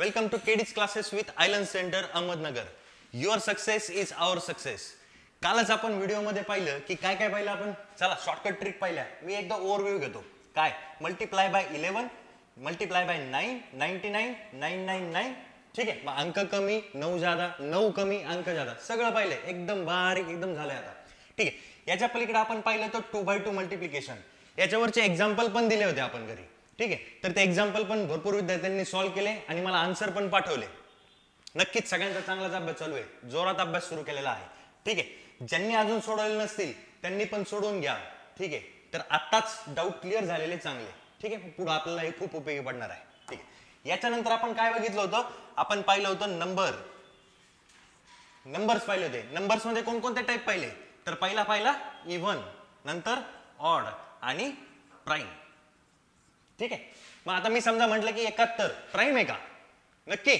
Welcome to KD's classes with Island Center Ahmednagar. Your success is our success. कालच आपण video मध्ये पाहिलं की काय काय पाहिलं आपण. चला शॉर्टकट ट्रिक पाहिल्या. मी एकदा ओव्हरव्ह्यू घेतो. काय मल्टिप्लाय बाय 11 मल्टिप्लाय बाय 9 99 999. ठीक आहे. मग अंक कमी 9 ज्यादा 9 कमी अंक ज्यादा सगळं पाहिलंय. एकदम बारीक एकदम झालंय आता. ठीक आहे. याच्या पलीकडे आपण पाहिलं तर 2/2 मल्टिप्लिकेशन. याच्यावरचे एक्झाम्पल पण दिले होते आपण घरी. ठीक आहे. तर ते एक्झाम्पल पण भरपूर विद्यार्थ्यांनी सॉल्व्ह केले आणि मला आन्सर पण पाठवले. नक्कीच सगळ्यांचा चांगलाच अभ्यास चालू आहे. जोरात अभ्यास सुरू केलेला आहे. ठीक आहे. ज्यांनी अजून सोडवले नसतील त्यांनी पण सोडवून घ्या. ठीक आहे. तर आताच डाऊट क्लिअर झालेले चांगले. ठीक आहे. पुढे आपल्याला हे खूप उपयोगी पडणार आहे. ठीक आहे. याच्यानंतर आपण काय बघितलं होतं. आपण पाहिलं होतं नंबर्स पाहिले होते. नंबर्स मध्ये कोणकोणते टाईप पाहिले तर पहिला इव्हन, नंतर ऑड आणि प्राईम. ठीक आहे. मग आता मी समजा म्हटलं की 71 प्राईम आहे का. नक्की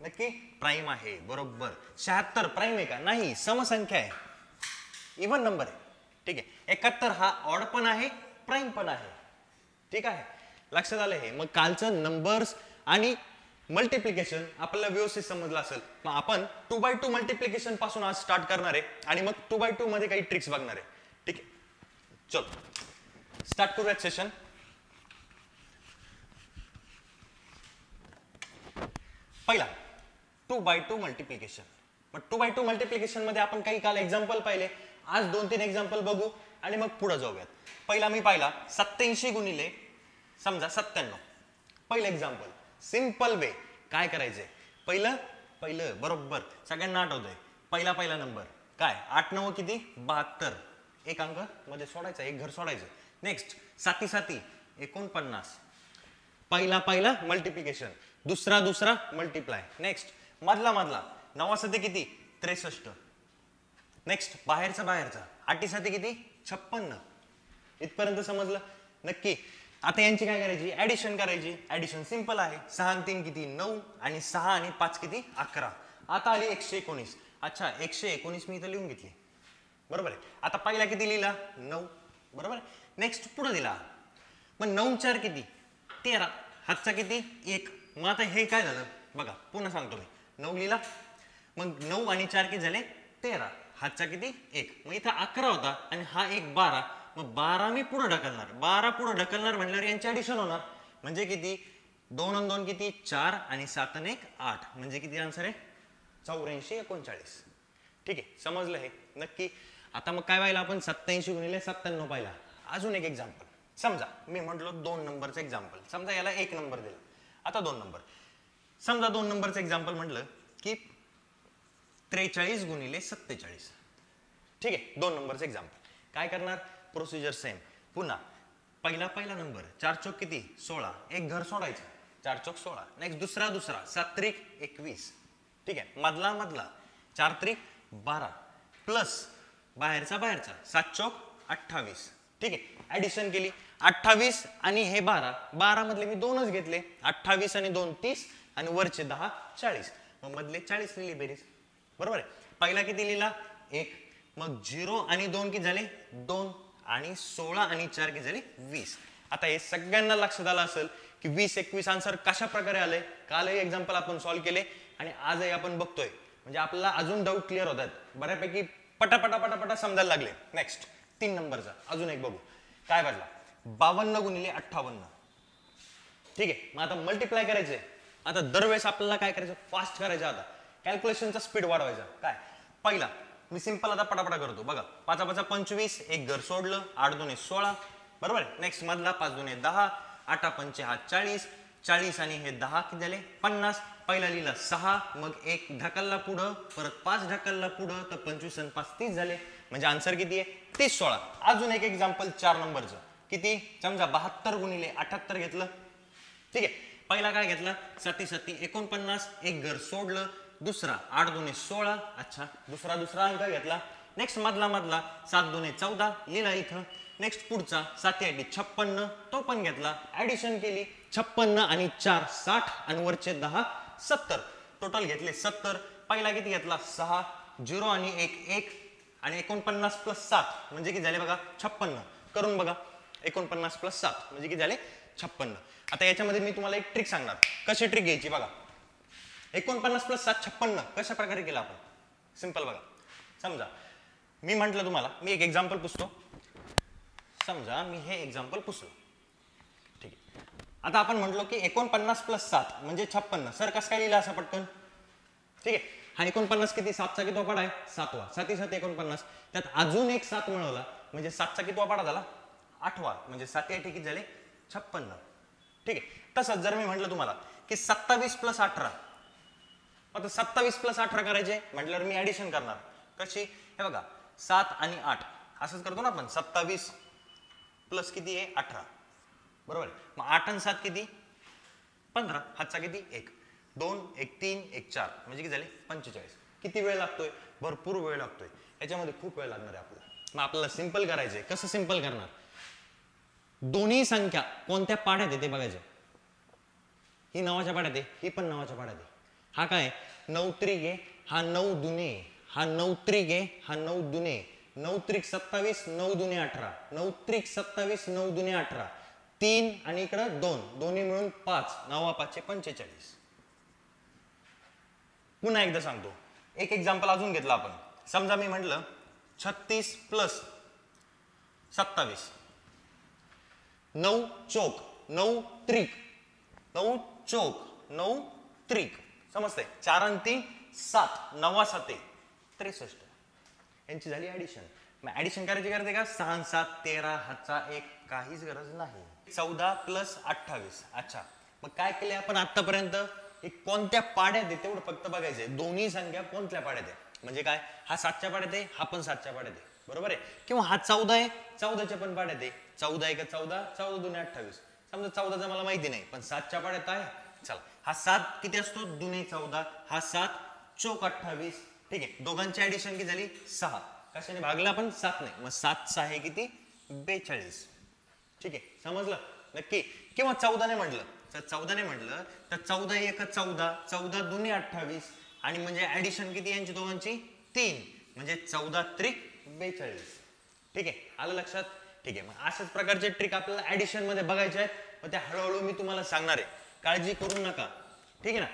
नक्की प्राईम आहे. बरोबर. 76 प्राईम आहे का. नाही, समसंख्या आहे, इव्हन नंबर आहे. ठीक आहे. 71 हा ऑड पण आहे प्राईम पण आहे. ठीक आहे. लक्षात आलं हे. मग कालचं नंबर्स आणि मल्टिप्लिकेशन आपल्याला व्यवस्थित समजलं असेल. मग आपण 2/2 मल्टिप्लिकेशन पासून आज स्टार्ट करणार आहे आणि मग 2/2 मध्ये काही ट्रिक्स बघणार आहे. ठीक आहे. चलो स्टार्ट करूयात सेशन. पहिला 2/2 मल्टिप्लिकेशन. मग 2/2 मल्टिप्लिकेशन मध्ये आपण काही काल एक्झाम्पल पाहिले. आज 2-3 एक्झाम्पल बघू आणि मग पुढे जाऊयात. पहिला मी पाहिला 87 गुणिले समजा 97. पहिलं एक्झाम्पल सिंपल वे. काय करायचंय पहिलं बरोबर सगळ्यांना आठवतंय. पहिला नंबर काय 8 9 किती 72. एक अंक मध्ये सोडायचा, एक घर सोडायचं. नेक्स्ट 7 7 49. पहिला मल्टिप्लिकेशन. दुसरा मल्टिप्लाय. नेक्स्ट मधला 9 7 किती 63. नेक्स्ट बाहेरचा 8 7 किती 56. इथपर्यंत समजलं. नक्की. आता यांची काय करायची ऍडिशन करायची. ऍडिशन सिंपल आहे. 6 आणि 3 किती 9 आणि 6 आणि 5 किती 11. आता आली 119. अच्छा 119 मी इथं लिहून घेतली. बरोबर आहे. आता पहिला किती लिहिला 9. बरोबर आहे. नेक्स्ट पुढे दिला. मग 9 4 किती 13. हातचा किती 1. मग आता हे काय झालं बघा. पुन्हा सांगतो मी. 9 लिहिला. मग 9 आणि 4 किती झाले 13. हातचा किती 1. मग इथं 11 होता आणि हा 1 12. मग 12 मी पुढे ढकलणार. 12 पुढे ढकलणार म्हणल्यावर यांची ऍडिशन होणार. म्हणजे किती 2 आणि 2 किती 4 आणि 7 आणि 1 8. म्हणजे किती आन्सर आहे 84 39. ठीक आहे. समजलं हे. नक्की. आता मग काय पाहिलं आपण 87 गुणिले 97 पाहिला. अजून एक एक्झाम्पल. समजा मी म्हटलो 2 नंबरचं एक्झाम्पल. समजा याला 1 नंबर दिला. आता 2 नंबर. समजा 2 नंबरचं एक्झाम्पल म्हटलं की 43 गुणिले 47. ठीक आहे. 2 नंबरचं एक्झाम्पल. काय करणार प्रोसिजर सेम. पुन्हा पहिला नंबर 4 चौक किती 16. एक घर सोडायचं 4 चौक 16. नेक्स्ट दुसरा 7 त्रिक 21. ठीक आहे. मधला 4 त्रिक 12 प्लस बाहेरचा 7 चौक 28. ठीक आहे. ऍडिशन केली 28 आणि हे 12 मधले मी 2च घेतले. 28 आणि 2 30 आणि वरचे 10 40. मग मधले 40 लिहिली बेरीज. बरोबर आहे. पहिला किती लिहिला 1. मग 0 आणि 2 किती झाले 2 आणि 16 आणि 4 किती झाले 20. आता हे सगळ्यांना लक्षात आलं असेल की 20 21 आन्सर कशा प्रकारे आले. कालही एक्झाम्पल आपण सॉल्व्ह केले आणि आजही आपण बघतोय. म्हणजे आपल्याला अजून डाऊट क्लिअर होतात. बऱ्यापैकी पटापटा समजायला लागले. नेक्स्ट 3 नंबरचा अजून एक बघू. काय बदला 52 गुणिले 58. ठीक आहे. मग आता मल्टिप्लाय करायचंय. आता दरवेळेस आपल्याला काय करायचं फास्ट करायचं. आता कॅल्क्युलेशनचा स्पीड वाढवायचा. काय पहिला मी सिंपल आता पटापटा करतो. बघा 5 5 25. एक घर सोडलं 8 2 16. बरोबर आहे. नेक्स्ट मधला 5 2 10. 8 5 हा 40. 40 आणि हे 10 किती झाले 50. पहिला लिहिला 6. मग एक ढकलला पुढं परत 5 ढकलला पुढं तर 25 आणि 5 30 झाले. म्हणजे आन्सर किती आहे 30 16. अजून एक एक्झाम्पल 4 नंबरचं. किती समजा 72 गुणिले 78 घेतलं. ठीक आहे. पहिला काय घेतला 7 7 49. एक घर सोडलं. दुसरा 8 2 16. अच्छा दुसरा अंक घेतला. नेक्स्ट मधला 7 2 14 लिहिला इथं. नेक्स्ट पुढचा 7 8 56. तो पण घेतला. ऍडिशन केली 56 आणि 4 60 आणि वरचे 10 70. टोटल घेतले 70. पहिला किती घेतला 6. 0 आणि 1 1 आणि 49 प्लस 7 म्हणजे किती झाले बघा 56. करून बघा 49 प्लस 7 म्हणजे किती झाले 56. आता याच्यामध्ये मी तुम्हाला एक ट्रिक सांगणार, कशी ट्रिक घ्यायची बघा. 49 + 7 56 कशा प्रकारे केलं आपण. सिंपल बघा. समजा मी म्हंटल तुम्हाला, मी एक एक्झाम्पल पुसतो. समजा मी हे एक्झाम्पल पुसलो. ठीक आहे. आता आपण म्हटलो की 49 + 7 म्हणजे 56. सर कसं काय लिहिलं असं पटकन. ठीक आहे. हा 49 किती, 7चा किती पाडा आहे, 7वा. 7 7 49. त्यात अजून एक 7 मिळवला म्हणजे 7चा किती पाडा झाला, 8वा. म्हणजे 7 8 किती झाले, 56. ठीक आहे. तसंच जर मी म्हटलं तुम्हाला की 27 + 18, आता 27 + 18 करायचे म्हटल्यावर मी ऍडिशन करणार. कशी, हे बघा 7 आणि 8 असंच करतो ना आपण. 27 प्लस किती आहे, 18. बरोबर. मग 8 आणि 7 किती, 15. हातचा किती, 1 2 1 3 1 4 म्हणजे किती झाले, 45. किती वेळ लागतोय, भरपूर वेळ लागतोय. याच्यामध्ये खूप वेळ लागणार आहे आपल्याला. मग आपल्याला सिंपल करायचंय. कसं सिंपल करणार, दोन्ही संख्या कोणत्या पाड्यात आहे ते बघायचं. ही नावाच्या पाड्यात आहे, ही पण नावाच्या पाड्यात आहे. हा काय 9 त्रिक आहे, हा 9 दुने, हा 9 त्रिक आहे, हा 9 दुने. 9 त्रिक 27, 9 दुने 18. 9 त्रिक 27, 9 दुने 18. 3 आणि इकडं 2, दोन्ही मिळून 5. 9 5 45. पुन्हा एकदा सांगतो, एक एक्झाम्पल अजून घेतलं आपण. समजा मी म्हटलं 36 + 27. 9 चौक 9 त्रिक, 9 चौक 9 त्रिक. समजतंय. 4 आणि 3 7, 9 7 63. यांची झाली ऍडिशन. मग ऍडिशन करायची गरज आहे का, 6 7 13, हातचा 1 काहीच गरज नाही. 14 + 28. अच्छा, मग काय केले आपण आतापर्यंत, कोणत्या पाड्यात आहे तेवढं फक्त बघायचंय. दोन्ही संख्या कोणत्या पाड्यात आहे, म्हणजे काय, हा 7च्या पाड्यात आहे, हा पण 7च्या पाड्यात आहे. बरोबर आहे. किंवा हा 14 आहे, 14च्या पण पाड्यात आहे. 14 आहे का 14, 14 दुने 28. समजा 14चा मला माहिती नाही पण 7च्या पाड्यात आहे. चला, हा 7 किती असतो, दुने 14. हा 7 चौक 28. ठीक आहे. दोघांची ऍडिशन किती झाली, 6. कशाने भागला आपण, 7 नाही. मग 7 6 आहे किती, 42. ठीक आहे, समजलं नक्की. किंवा 14 ने म्हटलं तर 14 ने म्हटलं तर 14 1 14, 14 दुने 28. आणि म्हणजे ऍडिशन किती यांची दोघांची, 3. म्हणजे 14 त्रिक 42. ठीक आहे, आलं लक्षात. ठीक आहे. मग अशाच प्रकारचे ट्रिक आपल्याला ऍडिशन मध्ये बघायचे आहेत. मग ते हळूहळू मी तुम्हाला सांगणार आहे, काळजी करू नका. ठीक आहे ना.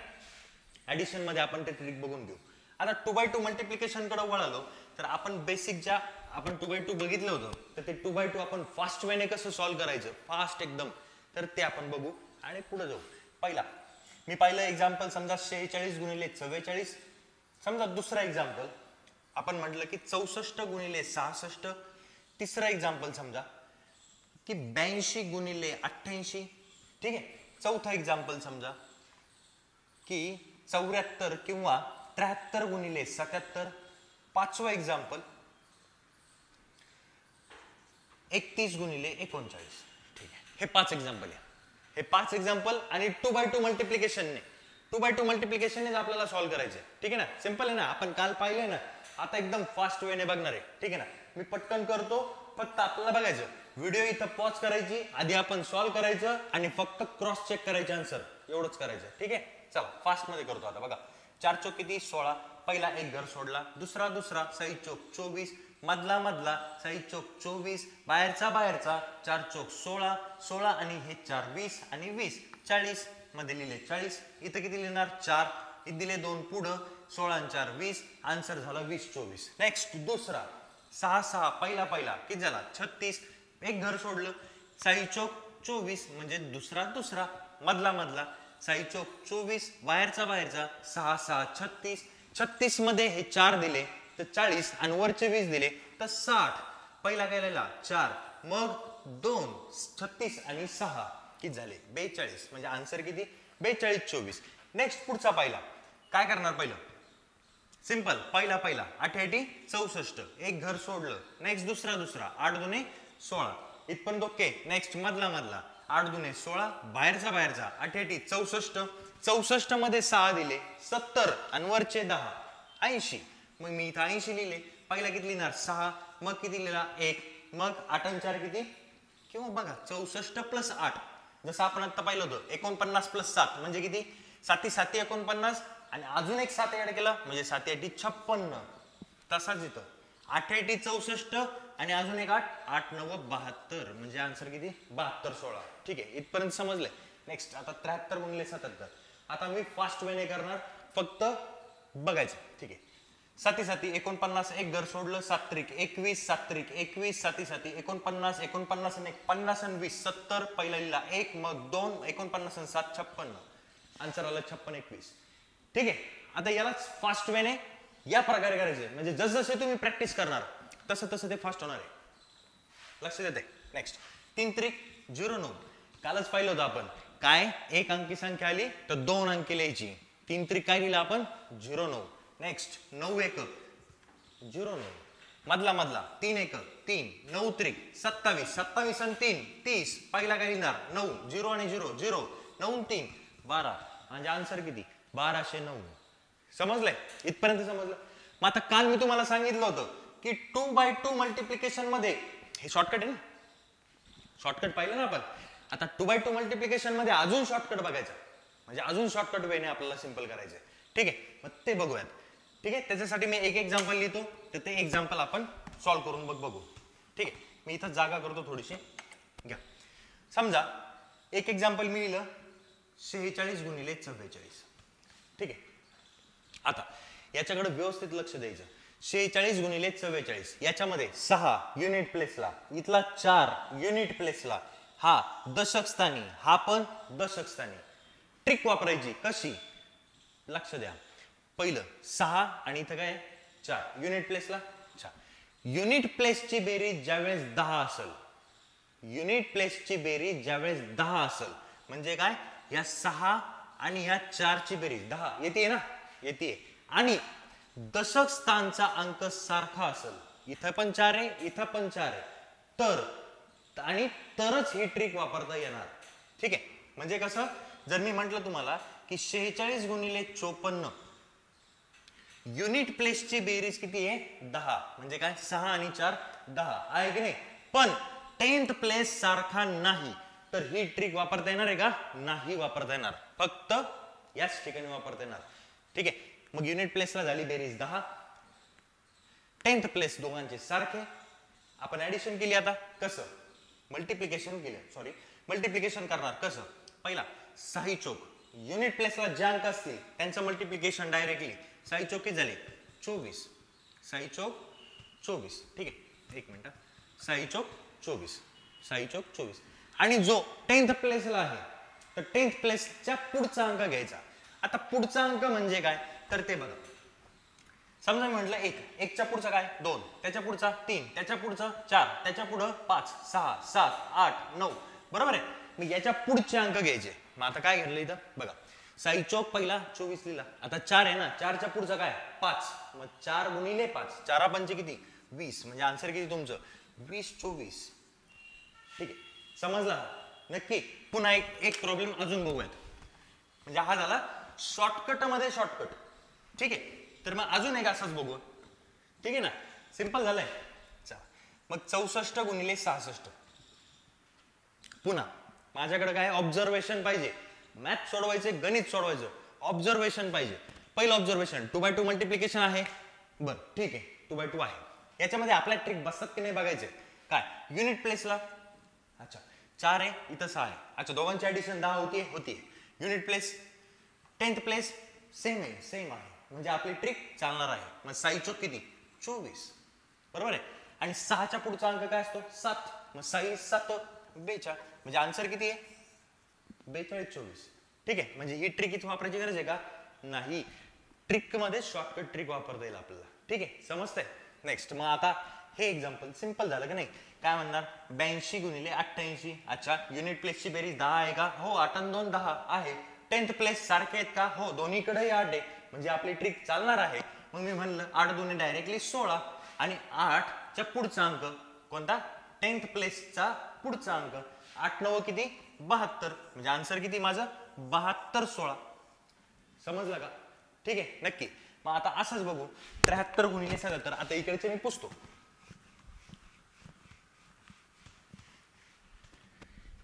ऍडिशन मध्ये आपण ते ट्रिक बघून घेऊ. आता 2x2 मल्टिप्लिकेशन कडे वळालो तर आपण बेसिक ज्या आपण 2x2 बघितलं होतं, तर ते 2x2 आपण फास्ट वेने कसं सॉल्व्ह करायचं, फास्ट एकदम, तर ते आपण बघू आणि पुढे जाऊ. मी पहिलं एक्झाम्पल समजा 46 गुणिले 44. समजा दुसरा एक्झाम्पल आपण म्हटलं की 64 गुणिले 66. तिसरा एक्झाम्पल समजा की 82 गुणिले 88. ठीक आहे. चौथा एक्झाम्पल समजा की 74 किंवा 73 गुणिले 77. पाचवा एक्झाम्पल 31 गुणिले 39. ठीक आहे. हे 5 एक्झाम्पल आहे. हे 5 एक्झाम्पल आणि 2x2 मल्टिप्लिकेशनने 2x2 मल्टिप्लिकेशनने आपल्याला सॉल्व्ह करायचे. ठीक आहे ना. सिंपल आहे ना. आपण काल पाहिलंय ना. आता एकदम फास्ट वेने बघणार आहे. ठीक आहे ना. मी पटकन करतो, फक्त आपल्याला बघायचं. व्हिडिओ इथं पॉज करायची, आधी आपण सॉल्व्ह करायचं आणि फक्त क्रॉस चेक करायचे आन्सर, एवढंच करायचं. ठीक आहे. चला फास्ट मध्ये करतो आता. बघा 4 चौक किती, 16. पहिला एक घर सोडला, दुसरा 6 चौक 24, मधला 6 चौक 24, बाहेरचा 4 चौक 16, 16 आणि हे 4 20 आणि 20 40 मध्ये लिहिले 40. इथं किती लिहिणार, 4. इथे दिले 2 पुढं, 16 आणि 4 20. आन्सर झाला 20 24. नेक्स्ट दुसरा 6 पहिला किती झाला, 36. एक घर सोडलं, 6 चौक 24 म्हणजे दुसरा मधला 6 चौक 24, बाहेरचा 6 36. 36 मध्ये हे 4 दिले तर 40 आणि वरचे 20 दिले तर 60. पहिला काय लिहिला, 4, मग 2, 36 आणि 6 किती झाले, 42. म्हणजे आन्सर किती, 42 24. नेक्स्ट पुढचा पहिला काय करणार, पहिलं सिंपल, पहिला 8 8 64. एक घर सोडलं. नेक्स्ट दुसरा 8 दुने 16. इथपर्यंत ओके. नेक्स्ट मधला 8 दुने 16, बाहेरचा 8 8 64. 64 मध्ये 6 दिले 70 आणि वरचे 10 80. मग मी इथं 80 लिहिले. पहिला किती लिहिणार, 6, मग किती लिहिला 1, मग 8 आणि 4 किती, किंवा बघा 64 प्लस 8, जसं आपण आता पाहिलं होतं 49 प्लस 7 म्हणजे किती, 7 7 49 आणि अजून एक 7 ऍड केला म्हणजे 7 8 56. तसाच इथं 8 64 आणि अजून एक 8 8 9 72 म्हणजे आन्सर किती 72 16. ठीक आहे, इथपर्यंत समजलंय. नेक्स्ट आता 73 गुणिले 77. आता मी फास्ट वेने करणार, फक्त बघायचं. ठीक आहे, साती साती 49 एक घर सोडलं 7 त्रिक 21 7 त्रिक 21 साती साती 49 49 आणि 50 आणि 20 70 पहिला लिहिला 1 मग 2 49 आणि 7 56. आन्सर आला 56 21. ठीक आहे, आता यालाच फास्ट वेने या प्रकारे करायचे, म्हणजे जसजसे तुम्ही प्रॅक्टिस करणार तसं तसं ते फास्ट होणार आहे. लक्ष देते. नेक्स्ट 3 त्रिक 09. कालच पाहिलं होतं आपण काय, एक अंकी संख्या आली तर 2 अंकी लिहायची. 3 त्रिक काय लिहिलं आपण 09. नेक्स्ट 9 एक 09 मधला मधला 3 एक 3 9 त्रिक 27 27 आणि 3 30 पहिला काय लिहिणार 9 0 आणि 0 0 9 3 12 म्हणजे आन्सर किती 1209. समजलंय, इथपर्यंत समजलं. मग आता काल मी तुम्हाला सांगितलं होतं की 2x2 मल्टिप्लिकेशन मध्ये हे शॉर्टकट आहे ना, शॉर्टकट पाहिलं ना आपण. आता 2x2 मल्टिप्लिकेशन मध्ये अजून शॉर्टकट बघायचं, म्हणजे अजून शॉर्टकट वेने आपल्याला सिंपल करायचंय. ठीक आहे, मग ते बघूयात. ठीक आहे, त्याच्यासाठी मी एक एक्झाम्पल लिहितो, तर ते एक्झाम्पल आपण सॉल्व्ह करून बघू. ठीक आहे, मी इथं जागा करतो थोडीशी. घ्या, समजा एक एक्झाम्पल मी लिहिलं 46 गुणिले 44. ठीक आहे, आता याच्याकडे व्यवस्थित लक्ष द्यायचं. 46 गुणिले 44 याच्यामध्ये 6 युनिट प्लेसला, इथला 4 युनिट प्लेसला, हा दशक स्थानी, हा पण दशक स्थानी. ट्रिक वापरायची कशी, लक्ष द्या. पहिलं 6 आणि इथं काय 4 युनिट प्लेसला 4. युनिट प्लेसची बेरीज ज्यावेळेस 10 असेल, युनिट प्लेसची बेरीज ज्यावेळेस 10 असेल म्हणजे काय, या 6 आणि या 4 ची बेरीज 10 येते ना, येते. आणि दशक स्थानचा अंक सारखा असेल, इथं पण 4 आहे इथं पण 4 आहे, तर आणि तरच ही ट्रिक वापरता येणार. ठीक आहे, म्हणजे कसं, जर मी म्हटलं तुम्हाला की 46 गुणिले 54 युनिट प्लेसची बेरीज किती आहे 10, म्हणजे काय 6 आणि 4 10 आहे की नाही, पण 10th प्लेस सारखा नाही, तर ही ट्रिक वापरता येणार आहे का, नाही वापरता येणार, फक्त याच ठिकाणी वापरता येणार. ठीक आहे, मग युनिट प्लेसला झाली बेरीज 10, 10th प्लेस दोघांचे सारखे. आपण ऍडिशन केली, आता कसं मल्टिप्लिकेशन केलं, सॉरी मल्टिप्लिकेशन करणार कसं. पहिला 6 चौक युनिट प्लेसला जे अंक असतील त्यांचं मल्टिप्लिकेशन डायरेक्टली. 6 चौक किती झाले 24, 6 चौक 24. ठीक आहे, एक मिनिट, 6 चौक 24, 6 चौक 24. आणि जो 10th प्लेसला आहे तर 10th प्लेसच्या पुढचा अंक घ्यायचा. आता पुढचा अंक म्हणजे काय, तर ते बघा. समजा मी म्हटलं 1, 1च्या पुढचा काय 2, त्याच्या पुढचा 3, त्याच्या पुढचा 4, त्याच्या पुढं 5 6 7 8 9, बरोबर आहे. मग याच्या पुढचे अंक घ्यायचे. मग आता काय घेतलं इथं बघा, 6 चौक पहिला 24 लिहिला, आता 4 आहे ना, 4च्या पुढचा काय 5, मग 4 गुणिले 5 4 पंचे किती 20, म्हणजे आन्सर किती तुमचं 20 24. ठीक आहे, समजला नक्की. पुन्हा एक प्रॉब्लेम अजून बघूयात, म्हणजे हा झाला शॉर्टकट मध्ये शॉर्टकट. ठीक आहे, तर मग अजून एक असाच बघू. ठीक आहे ना, सिंपल झालंय. चला मग 64 गुणिले 66. पुन्हा माझ्याकडे काय ऑब्झर्वेशन पाहिजे, मॅथ सोडवायचे गणित सोडवायचं, ऑब्झर्वेशन पाहिजे. पहिलं ऑब्झर्वेशन 2x2 मल्टिप्लिकेशन आहे, बरं ठीक आहे 2x2 आहे. याच्यामध्ये आपल्या ट्रिक बसतात की नाही बघायचे. काय युनिट प्लेसला, अच्छा 4 आहे इथं 6 आहे, अच्छा दोघांची ऍडिशन 10 होतीये. Unit place 10th place same आहे, म्हणजे आपली ट्रिक चालणार आहे. मग 6 चौक किती 24, बरोबर आहे. आणि 6च्या पुढचा अंक काय असतो 7, मग 6 7 42, म्हणजे आन्सर किती आहे 42 24. ठीक आहे, म्हणजे ही ट्रिक इथे वापरायची गरज आहे का नाही, ट्रिक मध्ये शॉर्टकट ट्रिक वापरता येईल आपल्याला. ठीक आहे, समजतंय. नेक्स्ट मग आता हे एक्झाम्पल सिंपल झालं की नाही. काय म्हणणार 82 गुणिले 88. अच्छा युनिट प्लेसची बेरीज 10 आहे का, हो 8 आणि 2 10 आहे. 10th प्लेस सारखे आहेत का, हो दोन्हीकडेही 8 आहे, म्हणजे आपली ट्रिक चालणार आहे. मग मी म्हणलं 8 2 डायरेक्टली 16 आणि 8च्या पुढचा अंक कोणता 10th प्लेसचा पुढचा अंक 8 9 किती 72, म्हणजे आन्सर किती माझं 72 16. समजलं का. ठीक आहे नक्की. मग आता असंच बघू 73 गुणिले 77. आता इकडचे मी पुसतो.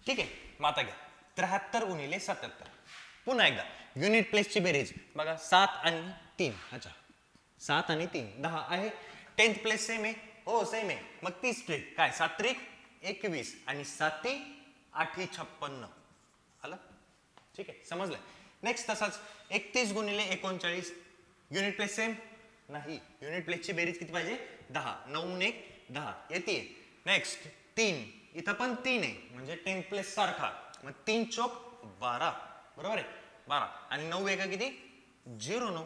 ठीक आहे, मग आता घ्या 73 गुणिले 77. पुन्हा एकदा युनिट प्लेसची बेरीज बघा 7 आणि 3, अच्छा 7 आणि 3 10 आहे. 10th प्लेस सेम आहे, हो सेम आहे. मग 30 ट्रिक काय 7 त्रिक 21 आणि 7 8 56. आलं ठीक आहे समजलं. नेक्स्ट तसाच 31 गुणिले 39 युनिट प्लेस सेम नाही, युनिट प्लेसची बेरीज किती पाहिजे 10, 9 1 10 येते. नेक्स्ट 3 इथं पण 3 आहे म्हणजे 10th प्लेस सारखा, मग 3 चौक 12 बरोबर आहे 12 आणि 9 एका किती 09.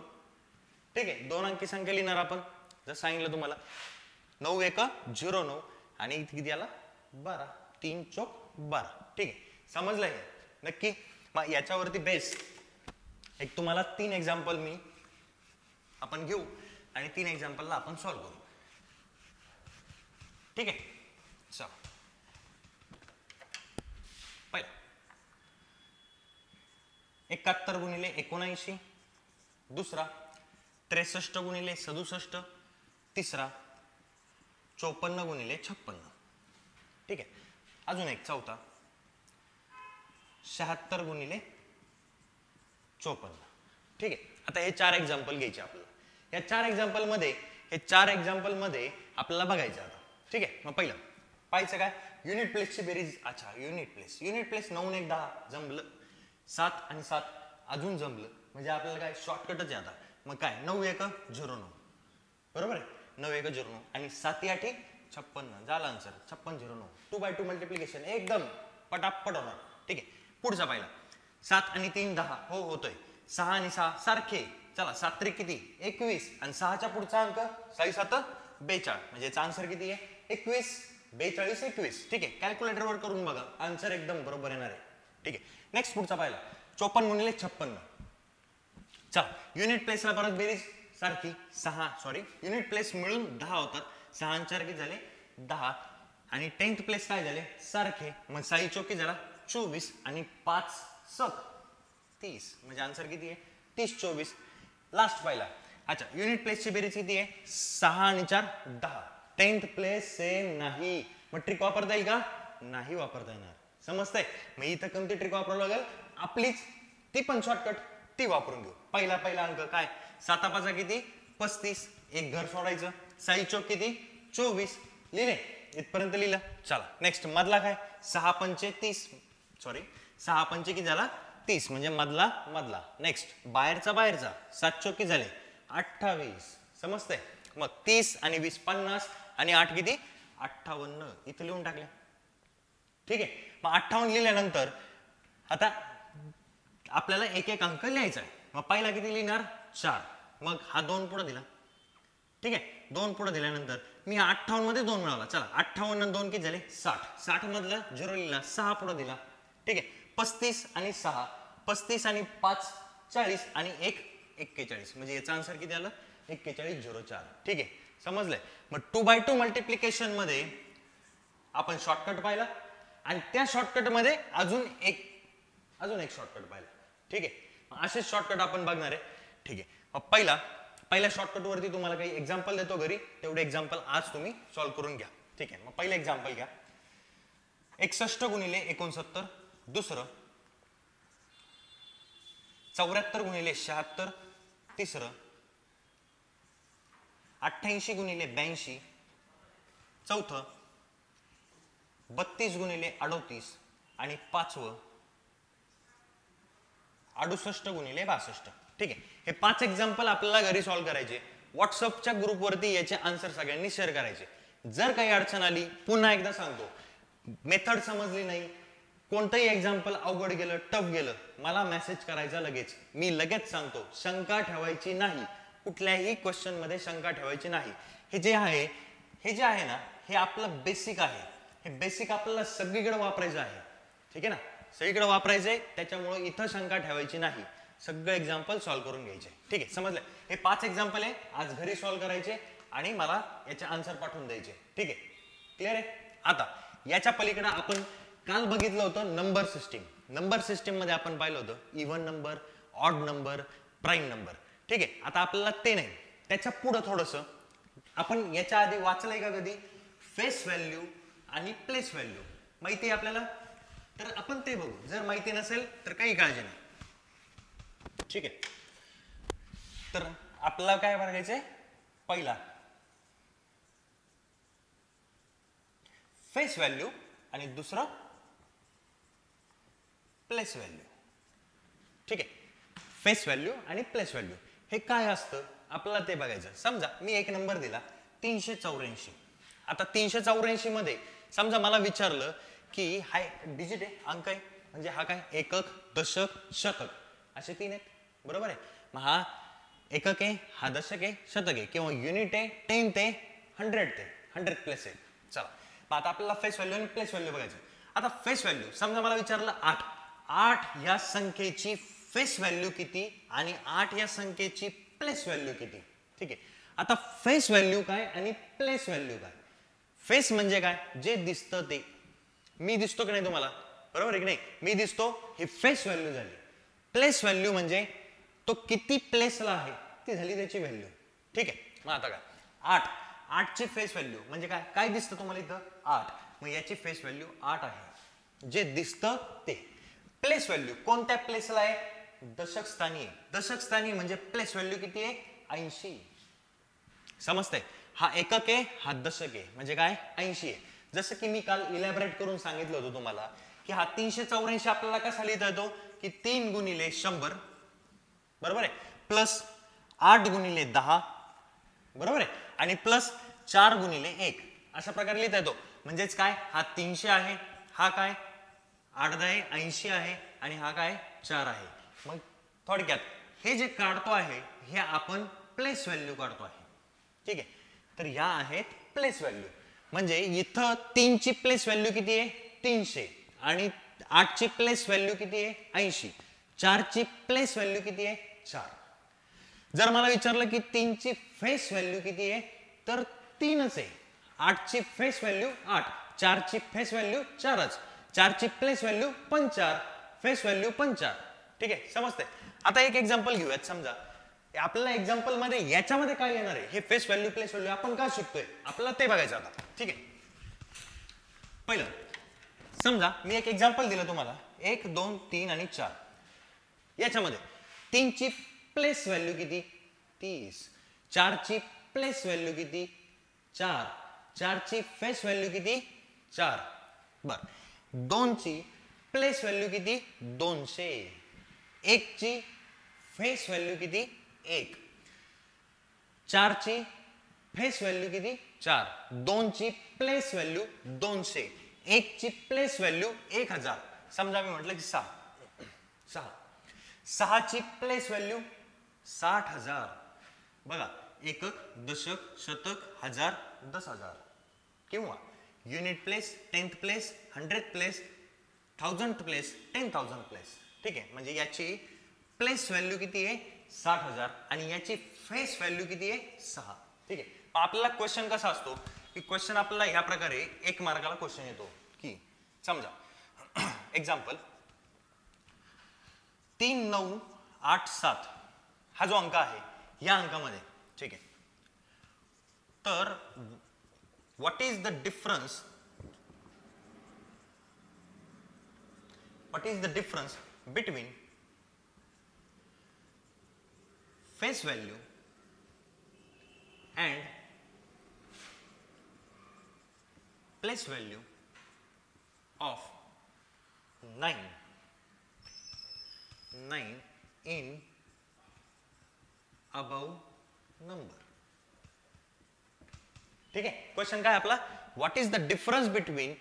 ठीक आहे दोन अंकी संख्या लिहिणार आपण जर सांगितलं तुम्हाला 9 एका 09 आणि इथे किती आला 12, 3 चौक 12. ठीक आहे समजलं हे नक्की. मग याच्यावरती बेस एक तुम्हाला 3 एक्झाम्पल मी आपण घेऊ आणि 3 एक्झाम्पलला आपण सॉल्व्ह करू. ठीक आहे चला पहिला 71 गुणिले 79, दुसरा 63 गुणिले 67, तिसरा 54 गुणिले 56. ठीक आहे अजून एक चौथा 76 गुणिले 54. ठीक आहे आता हे 4 एक्झाम्पल घ्यायचे आपल्याला. या 4 एक्झाम्पल मध्ये आपल्याला बघायचं आता. ठीक आहे मग पहिलं पाहायचं काय युनिट प्लेसची बेरीज. अच्छा युनिट प्लेस 9 1 10 जमलं, 7 आणि 7 अजून जमलं म्हणजे आपल्याला काय शॉर्टकटच आहे आता. मग काय 9 1 09 बरोबर आहे 9 1 09 आणि 7 8 56 झालं आन्सर 56 09. 2 by 2 मल्टिप्लिकेशन एकदम पटापट होणार. ठीक आहे पुढचा पाहिला 7 आणि 3 10 हो होतोय, 6 आणि 6 सारखे. चला 7 त्रिक किती 21 आणि 6च्या पुढचा अंक 6 7 42 म्हणजे याचा आन्सर किती आहे 21 42 21. ठीक आहे कॅल्क्युलेटर वर करून बघा आन्सर एकदम बरोबर येणार आहे. ठीक आहे नेक्स्ट पुढचा पाहिला 54 गुणिले 56. चला युनिट प्लेसला परत बेरीज सारखी 6 सॉरी युनिट प्लेस मिळून 10 होतात, 6 आणि 4 किती झाले 10 आणि 10th प्लेस काय झाले सारखे, मग 6 चौकी झाला 24 आणि 5 7 30 म्हणजे आन्सर किती आहे 30 24. लास्ट पाहिला अच्छा युनिट प्लेसची बेरीज किती आहे 6 आणि 4 10. 10th प्लेस सेम नाही, मग ट्रिक वापरता येईल का नाही वापरता येणार. समजतंय मग इथं कोणती ट्रिक वापरावं लागेल आपलीच ती पण शॉर्टकट ती वापरून घेऊ. पहिला अंक काय 7 5 किती 35 एक घर सोडायचं, 6 चौक किती 24 लिहिले इथपर्यंत लिहिलं. चला नेक्स्ट मधला काय 6 5 30 सॉरी 6 5 किती झाला 30 म्हणजे मधला. नेक्स्ट बाहेरचा 7 चौक किती झाले 28 समजतंय. मग 30 आणि 20 50 आणि 8 किती 58 इथं लिहून टाकले. ठीक आहे मग 58 लिहिल्यानंतर आता आपल्याला एक एक अंक लिहायचा आहे. मग पहिला किती लिहिणार 4, मग हा 2 पुढे दिला. ठीक आहे 2 पुढे दिल्यानंतर मी 58 मध्ये 2 मिळवला. चला 58 आणि 2 किती झाले 60, 60 मधलं 0 लिहिला 6 पुढे दिला. ठीक आहे 35 आणि 6 35 आणि 5 40 आणि 1 41 म्हणजे याचा आन्सर किती आलं 4104. ठीक आहे समजलंय. मग 2 by 2 मल्टिप्लिकेशन मध्ये आपण शॉर्टकट पाहिला आणि त्या शॉर्टकट मध्ये अजून एक शॉर्टकट पाहिला. ठीक आहे असेच शॉर्टकट आपण बघणार आहे. ठीक आहे मग पहिल्या शॉर्टकट वरती तुम्हाला काही एक्झाम्पल देतो घरी, तेवढे एक्झाम्पल आज तुम्ही सॉल्व्ह करून घ्या. ठीक आहे मग पहिलं एक्झाम्पल घ्या 61 गुणिले 69, दुसरं 74 गुणिले 76, तिसरं 88 गुणिले 82, चौथं 32 गुणिले 38 आणि पाचवं 68 गुणिले 62. ठीक आहे हे 5 एक्झाम्पल आपल्याला घरी सॉल्व्ह करायचे. व्हॉट्सअपच्या ग्रुपवरती याचे आन्सर सगळ्यांनी शेअर करायचे. जर काही अडचण आली पुन्हा एकदा सांगतो मेथड समजली नाही, कोणतंही एक्झाम्पल अवघड गेलं टफ गेलं मला मेसेज करायचा लगेच, मी लगेच सांगतो. शंका ठेवायची नाही, कुठल्याही क्वेश्चन मध्ये शंका ठेवायची नाही. हे जे आहे ना हे आपलं बेसिक आहे. हे बेसिक आपल्याला सगळीकडे वापरायचं आहे. ठीक आहे ना सगळीकडे वापरायचंय त्याच्यामुळे इथं शंका ठेवायची नाही, सगळे एक्झाम्पल सॉल्व्ह करून घ्यायचे. ठीक आहे समजलं. हे 5 एक्झाम्पल आहे आज घरी सॉल्व्ह करायचे आणि मला याचे आन्सर पाठवून द्यायचे. ठीक आहे क्लिअर आहे. आता याच्या पलीकडे आपण काल बघितलं होतं नंबर सिस्टीम मध्ये आपण पाहिलं होतं even number odd number prime number. ठीक आहे आता आपल्याला ते नाही, त्याच्या पुढे थोडस आपण याच्या आधी वाचलंय का कधी फेस व्हॅल्यू आणि प्लेस व्हॅल्यू माहिती आहे आपल्याला, तर आपण ते बघू. जर माहिती नसेल तर काही काळजी नाही. ठीक आहे तर आपल्याला काय बघायचंय पहिला फेस व्हॅल्यू आणि दुसरं प्लेस व्हॅल्यू. ठीक आहे, फेस व्हॅल्यू आणि प्लेस व्हॅल्यू हे काय असतं आपल्याला ते बघायचं. समजा मी एक नंबर दिला 384. आता 384 मध्ये समजा मला विचारलं की हा डिजिट आहे, अंक आहे, म्हणजे हा काय एकक, दशक, शतक असे 3 आहेत, बरोबर आहे. मग हा एकक आहे, हा दशक आहे, शतक आहे, किंवा युनिट आहे, 10 ते 100 प्लेस आहे. चला मग आता आपल्याला फेस व्हॅल्यू आणि प्लेस व्हॅल्यू बघायचं. आता फेस व्हॅल्यू समजा मला विचारलं 8 या संख्येची फेस व्हॅल्यू किती आणि 8 या संख्येची प्लेस व्हॅल्यू किती. ठीक आहे, आता फेस व्हॅल्यू काय आणि प्लेस व्हॅल्यू काय. फेस म्हणजे काय, जे दिसतं ते. मी दिसतो की नाही तुम्हाला, बरोबर आहे की नाही, मी दिसतो, ही फेस व्हॅल्यू झाली. प्लेस व्हॅल्यू म्हणजे तो किती प्लेसला आहे ती झाली त्याची व्हॅल्यू. ठीक आहे, मग आता काय 8 ची फेस व्हॅल्यू म्हणजे काय, काय दिसतं तुम्हाला इथं 8, मग याची फेस व्हॅल्यू 8 आहे, जे दिसतं ते. प्लेस व्हॅल्यू कोणत्या प्लेसला आहे, दशक स्थानी आहे. दशक स्थानी म्हणजे प्लेस व्हॅल्यू किती आहे 80. समजतंय, हा एकक आहे, हा दशक आहे, म्हणजे काय 80 आहे. जसं की मी काल इलॅबरेट करून सांगितलं होतं तुम्हाला की हा 384 आपल्याला कसा लिहिता येतो की 3 गुणिले 100, बरोबर आहे, प्लस 8 गुणिले 10, बरोबर आहे, आणि प्लस 4 गुणिले 1 अशा प्रकारे लिहिता येतो. म्हणजेच काय, हा 300 आहे, हा काय 8 आहे 80 आहे, आणि हा काय 4 आहे. मग थोडक्यात हे जे काढतो आहे हे आपण प्लेस व्हॅल्यू काढतो आहे. ठीक आहे, तर ह्या आहेत प्लेस व्हॅल्यू. म्हणजे इथं 3 ची प्लेस व्हॅल्यू किती आहे 300, आणि 8 ची प्लेस व्हॅल्यू किती आहे 80, 4 ची प्लेस व्हॅल्यू किती आहे 4. जर मला विचारलं की 3 ची फेस व्हॅल्यू किती आहे तर 3च आहे. 8 ची फेस व्हॅल्यू 8, 4 ची फेस व्हॅल्यू 4च, 4 ची प्लेस व्हॅल्यू पण 4, फेस व्हॅल्यू पण 4. ठीक आहे, समजतंय. आता एक एक्झाम्पल घेऊयात. समजा आपल्याला एक्झाम्पल मध्ये याच्यामध्ये काय येणार आहे, हे फेस व्हॅल्यू प्लेस व्हॅल्यू आपण काय शिकतोय आपल्याला ते बघायचं आता. ठीक आहे, पहिलं समजा मी एक एक्झाम्पल दिलं तुम्हाला 1 2 3 आणि 4. याच्यामध्ये 3 ची प्लेस व्हॅल्यू किती 30, 4 ची प्लेस व्हॅल्यू किती 4, 4 ची फेस व्हॅल्यू किती 4. बर, 2 ची प्लेस व्हॅल्यू किती 200, 1 ची फेस व्हॅल्यू किती 1, 4 ची फेस व्हॅल्यू किती 4, 2 ची प्लेस व्हॅल्यू 200, 1 ची प्लेस व्हॅल्यू 1000. समजा मी म्हटलं की 6 ची प्लेस व्हॅल्यू 60,000. बघा, एकक, दशक, शतक, हजार, 10,000, किंवा unit place, 10th place, 100th place, 1000th place, 10,000 place. ठीक आहे, म्हणजे याची प्लेस व्हॅल्यू किती आहे 60,000 आणि याची फेस व्हॅल्यू किती आहे 6. ठीक आहे, आपल्याला क्वेश्चन कसा असतो की क्वेश्चन आपल्याला ह्या प्रकारे 1 मार्काला क्वेश्चन येतो की समजा एक्झाम्पल 3987 हा जो अंक आहे या अंकामध्ये. ठीक आहे, तर what is the difference between face value and place value of 9 in above number. ठीक आहे, क्वेश्चन काय आपला, what is the difference between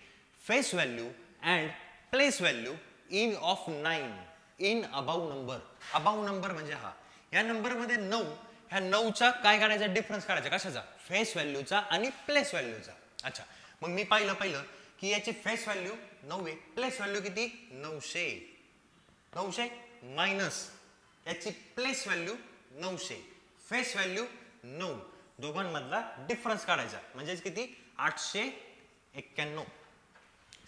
face value and place value in of 9 in above number. Above number म्हणजे हा, या number मध्ये 9, ह्या 9चा काय काढायचा डिफरन्स काढायचा, कशाचा, फेस व्हॅल्यूचा आणि प्लेस व्हॅल्यूचा. अच्छा, मग मी पाहिलं की याची फेस व्हॅल्यू 9 आहे, प्लेस व्हॅल्यू किती 900 मायनस याची प्लेस व्हॅल्यू 900, फेस व्हॅल्यू 9, दोघांमधला डिफरन्स काढायचा म्हणजेच किती 891.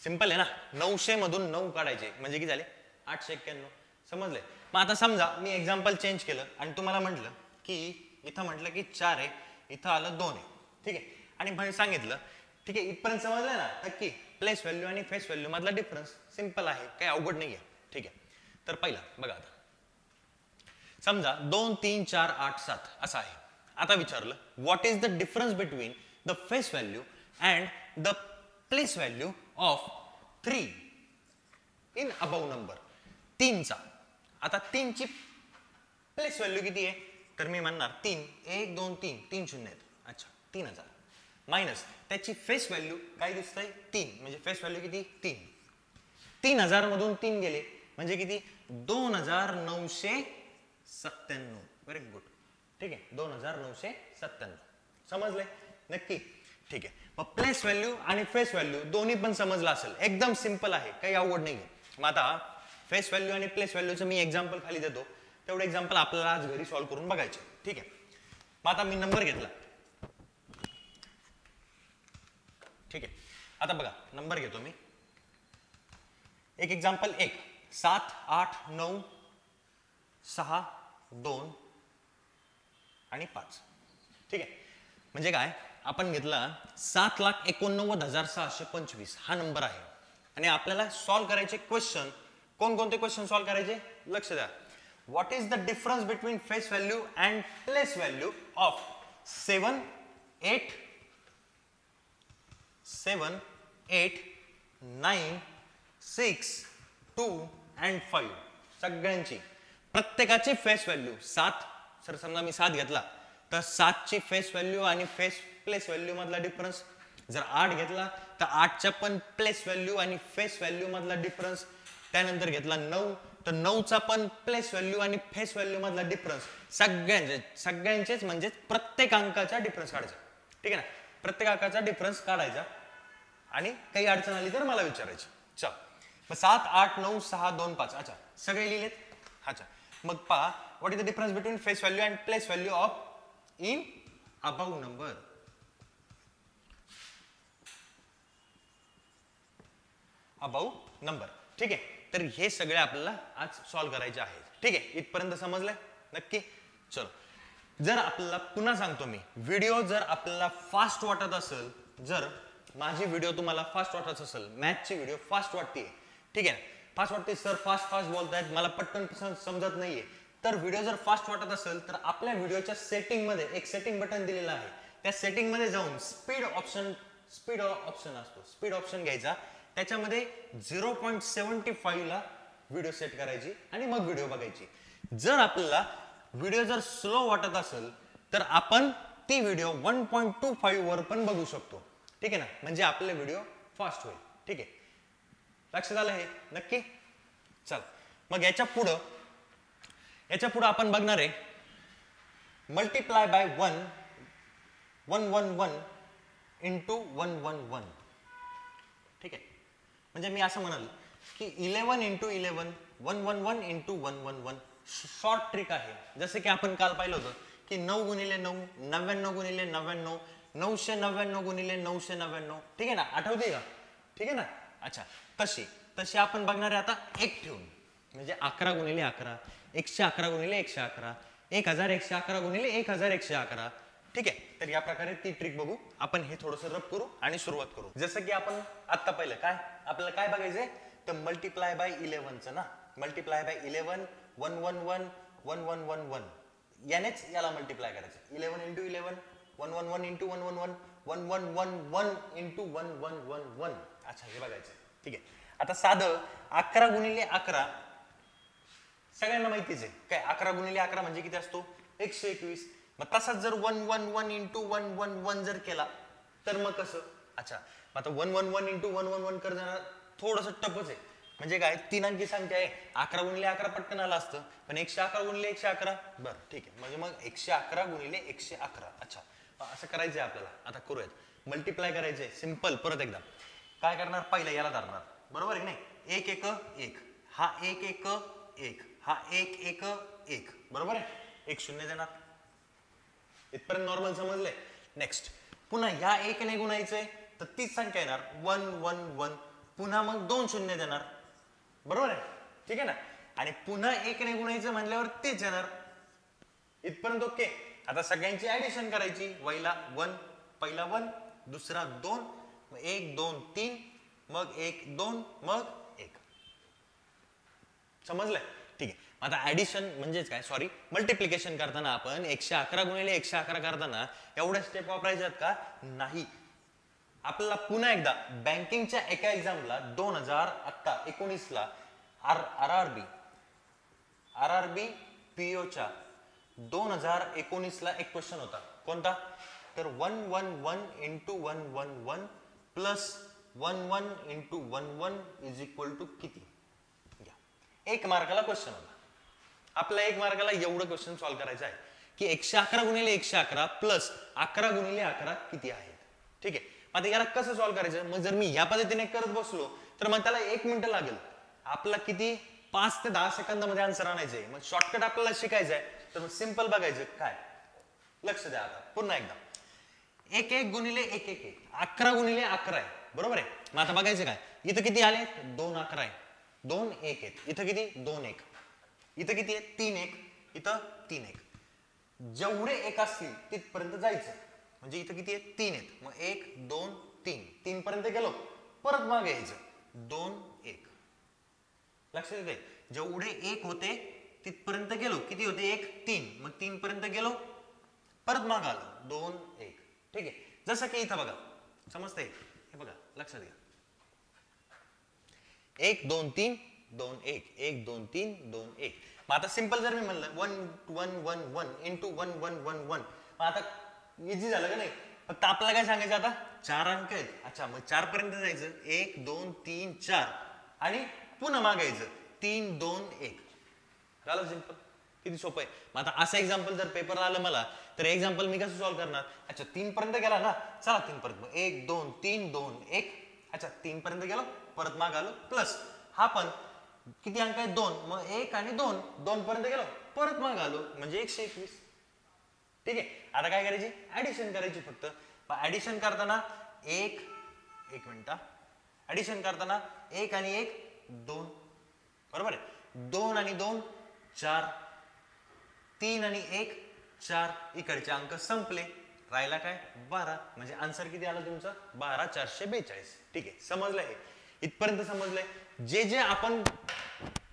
सिंपल आहे ना, 900 मधून 9 काढायचे म्हणजे किती झाले 891. समजले. मग आता समजा मी एक्झाम्पल चेंज केलं आणि तुम्हाला म्हटलं की इथं म्हटलं की 4 आहे, इथं आलं 2 आहे. ठीक आहे, आणि म्हणजे सांगितलं. ठीक आहे, इथपर्यंत समजलं ना नक्की. प्लेस व्हॅल्यू आणि फेस व्हॅल्यू मधला डिफरन्स सिंपल आहे, काही अवघड नाही आहे. ठीक आहे, तर पहिला बघा, आता समजा 2 3 4 8 7 असं आहे. आता विचारलं what is the difference between the face value and the place value of 3 in above number. 3चा आता 3ची प्लेस व्हॅल्यू किती आहे तर मी म्हणणार 3 1 2 3 3 शून्य आहेत. अच्छा 3000 मायनस त्याची फेस व्हॅल्यू काय दिसतंय 3 म्हणजे फेस व्हॅल्यू किती 3. 3000 मधून 3 गेले म्हणजे किती 2997. Very good. ठीक आहे 2997 समजले नक्की. ठीक आहे मग प्लेस व्हॅल्यू आणि फेस व्हॅल्यू दोन्ही पण समजलं असेल. एकदम सिंपल आहे काही अवघड नाही. मग आता फेस व्हॅल्यू आणि प्लेस व्हॅल्यूचं मी एक्झाम्पल खाली देतो. तेवढं एक्झाम्पल आपल्याला आज घरी सॉल्व्ह करून बघायचे. ठीक आहे मग आता मी नंबर घेतला. ठीक आहे आता बघा नंबर घेतो मी. एक एक्झाम्पल 1 7 8 9 6 2 आणि 5. ठीक आहे म्हणजे काय आपण घेतला 7,89,625 हा नंबर आहे आणि आपल्याला सॉल्व्ह करायचे क्वेश्चन. कोणकोणते क्वेश्चन सॉल्व्ह करायचे लक्ष द्या. What is the difference between face value and place value of 7 8 9 6 2 and 5 सगळ्यांची प्रत्येकाची फेस व्हॅल्यू 7. सर समजा मी 7 घेतला तर 7ची फेस व्हॅल्यू आणि प्लेस व्हॅल्यू मधला डिफरन्स. जर 8 घेतला तर 8च्या पण प्लेस व्हॅल्यू आणि फेस व्हॅल्यू मधला डिफरन्स. त्यानंतर घेतला 9 तर 9चा पण प्लेस व्हॅल्यू आणि फेस व्हॅल्यू मधला डिफरन्स. सगळ्यांचेच म्हणजे प्रत्येक अंकाचा डिफरन्स काढायचा. ठीक आहे ना प्रत्येक अंकाचा डिफरन्स काढायचा आणि काही अडचण आली तर मला विचारायची. चल मग 7 8 9 6 2 5 अच्छा सगळे लिहिलेत. अच्छा मग पहा what is the difference between face value and place value of in above number. Above number. ठीक आहे तर हे सगळे आपल्याला आज सॉल्व्ह करायचे आहेत. ठीक आहे इथपर्यंत समजलंय नक्की. चलो जर आपल्याला पुन्हा सांगतो मी व्हिडिओ जर आपल्याला फास्ट वाटत असेल जर माझी व्हिडिओ तुम्हाला फास्ट वाटत असेल मॅथची व्हिडिओ फास्ट वाटते ठीक आहे फास्ट वाटते सर फास्ट बोलतायत मला पटकन समजत नाहीये तर व्हिडिओ जर फास्ट वाटत असेल तर आपल्या व्हिडिओच्या सेटिंग मध्ये एक सेटिंग बटन दिलेलं आहे. त्या सेटिंग मध्ये जाऊन स्पीड ऑप्शन असतो. स्पीड ऑप्शन घ्यायचा त्याच्यामध्ये 0.75 ला व्हिडिओ सेट करायची आणि मग व्हिडिओ बघायची. जर आपल्याला व्हिडिओ जर स्लो वाटत असेल तर आपण ती व्हिडिओ 1.25 वर पण बघू शकतो. ठीक आहे ना म्हणजे आपले व्हिडिओ फास्ट होईल. ठीक आहे लक्षात आलं हे नक्की. चल मग याच्या पुढं आपण बघणार आहे मल्टिप्लाय बाय 1 इंटू 1 ठीक आहे म्हणजे मी असं म्हणाल की 11 इंटू 11 1 इंटू 1 शॉर्ट ट्रिक आहे. जसं की आपण काल पाहिलं होतं की 9 गुणिले 9 99 गुणिले 99 999 गुणिले 999. ठीक आहे ना आठवते का. ठीक आहे ना अच्छा तशी आपण बघणार आहे आता 1 ठेवून म्हणजे 11 गुणिले 11 111 गुणिले 111 1111 गुणिले 1111. ठीक आहे तर या प्रकारे ती ट्रिक बघू आपण. हे थोडंसं रफ करू आणि सुरुवात करू. जसं की आपण आता पाहिलं काय आपल्याला काय बघायचंय तर मल्टिप्लाय बाय 11चं ना. मल्टिप्लाय बाय 11 1 यानेच याला मल्टिप्लाय करायचं. 11 इंटू 11 1 इंटू 1 1 इंटू 1 अच्छा हे बघायचं. ठीक आहे आता साधं 11 गुणिले 11 सगळ्यांना माहितीच आहे काय 11 गुणिले 11 म्हणजे किती असतो 121. मग तसाच जर 1 इंटू 1 जर केला तर मग कसं. अच्छा आता 1 इंटू 1 करणार थोडंसं टपच आहे. म्हणजे काय 3 अंकी संख्या आहे 11 गुणिले 11 पटकन आला असतं पण 111 गुणिले 111 बरं ठीक आहे म्हणजे मग 111 गुणिले 111. अच्छा असं करायचंय आपल्याला. आता करूयात मल्टिप्लाय करायचंय सिंपल. परत एकदा काय करणार पहिला याला धरणार बरोबर आहे नाही 1 1 1 हा 1 1 1 हा 1 1 1 बरोबर आहे 1 0 देणार. इथपर्यंत नॉर्मल समजलंय. नेक्स्ट पुन्हा ह्या 1 ने गुणायचंय तर तीच संख्या येणार 1 पुन्हा मग 2 शून्य देणार बरोबर आहे. ठीक आहे ना आणि पुन्हा 1 ने गुणायचं म्हणल्यावर तेच येणार. इथपर्यंत ओके. आता सगळ्यांची ऍडिशन करायची. पहिला 1 दुसरा 2 1 2 3 मग 1 2 मग 1 समजलंय. ठीक आहे आता ऍडिशन म्हणजेच काय सॉरी मल्टिप्लिकेशन करताना आपण 111 गुणिले 111 करताना एवढ्या स्टेप वापरायच्यात का नाही. आपल्याला पुन्हा एकदा बँकिंगच्या एका एक्झामला 2019ला आर आर बी पीओच्या 2019ला एक क्वेश्चन होता. कोणता? तर 111 into 111 plus 11 into 11 is equal to किती? एक मार्काला क्वेश्चन होता. आपल्या एक मार्काला एवढं क्वेश्चन सॉल्व्ह करायचं आहे की 111 गुणिले 111 प्लस 11 गुणिले 11 किती आहेत. ठीक आहे. आता याला कसं सॉल्व्ह करायचं? मग जर मी या पद्धतीने करत बसलो तर मग त्याला 1 मिनिट लागेल. आपला किती 5 ते 10 सेकंदामध्ये आन्सर आणायचंय. मग शॉर्टकट आपल्याला शिकायचं आहे तर मग सिंपल बघायचं काय. लक्ष द्या आता पुन्हा एकदा. 1 गुणिले 1 11 गुणिले 11 आहे. बरोबर आहे. मग आता बघायचं काय. इथं किती आले? 2 11 आहे. 2 1 आहेत. इथं किती? 2 1. इथं किती आहे? 3 1. इथं 3 1. जेवढे एक असतील तिथपर्यंत जायचं. म्हणजे इथं किती आहे? 3 आहेत. मग 1 2 3 3 पर्यंत गेलो परत मागे यायचं. 2 1. लक्षात येते. जेवढे एक होते तिथपर्यंत गेलो. किती होते? 1 3. मग 3 पर्यंत गेलो परत माग आलो. 2 1. ठीक आहे. जसं की इथं बघा समजतंय. हे बघा लक्षात घ्या. 1 2 3 2 1 1 2 3 2 1. मग आता सिंपल जर मी म्हणलं 1 1 1 1 इंटू 1 1 1 1 मग आता इझी झालं का नाही. फक्त आपल्याला काय सांगायचं आता 4 अंक आहेत. अच्छा मग 4 पर्यंत जायचं. 1 2 3 4 आणि पुन्हा मागायचं 3 2 1. झालं सिंपल. किती सोपं आहे. मग आता असं एक्झाम्पल जर पेपरला आलं मला तर एक्झाम्पल मी कसं सॉल्व्ह करणार? अच्छा 3 पर्यंत गेला ना. चला 3 पर्यंत. 1 2 3 2 1. अच्छा 3 पर्यंत गेलो परत माग आलो प्लस हा पण किती अंक आहे? 2. मग 1 आणि 2 2 पर्यंत गेलो परत माग आलो म्हणजे 121. ठीक आहे. आता काय करायची? ऍडिशन करायची फक्त. ऍडिशन करताना एक मिनिट. ऍडिशन करताना 1 आणि 1 2. बरोबर आहे. 2 आणि 2 4. 3 आणि 1 4. इकडचे अंक संपले. राहिला काय? 12. म्हणजे आन्सर किती आला तुमचा? 12 442. ठीक आहे. समजलंय हे? इथपर्यंत समजलंय. जे आपण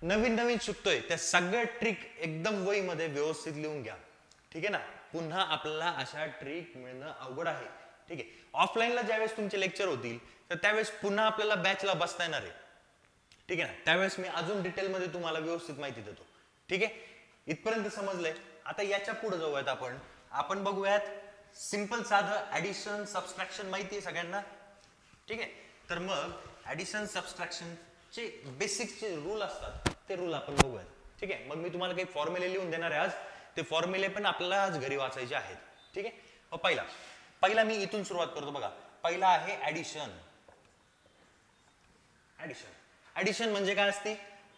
नवीन शिकतोय त्या सगळ्या ट्रिक एकदम वहीमध्ये व्यवस्थित लिहून घ्या. ठीक आहे ना. पुन्हा आपल्याला अशा ट्रिक मिळणं अवघड आहे. ठीक आहे. ऑफलाईनला ज्यावेळेस तुमचे लेक्चर होतील तर त्यावेळेस पुन्हा आपल्याला बॅचला बसता येणार आहे. ठीक आहे ना. त्यावेळेस मी अजून डिटेलमध्ये तुम्हाला व्यवस्थित माहिती देतो. ठीक आहे. इथपर्यंत समजलंय. आता याच्या पुढे जाऊयात आपण बघूयात सिंपल साधं ऍडिशन सबट्रॅक्शन. माहिती आहे सगळ्यांना. ठीक आहे. तर मग ऍडिशन सबट्रॅक्शनचे बेसिकचे रूल असतात ते रूल आपण बघूयात. ठीक आहे. मग मी तुम्हाला काही फॉर्म्युले लिहून देणार आहे आज. ते फॉर्म्युले पण आपल्याला आज घरी वाचायचे आहेत. ठीक आहे. पहिला मी इथून सुरुवात करतो. बघा पहिला आहे ऍडिशन. ऍडिशन म्हणजे काय असते?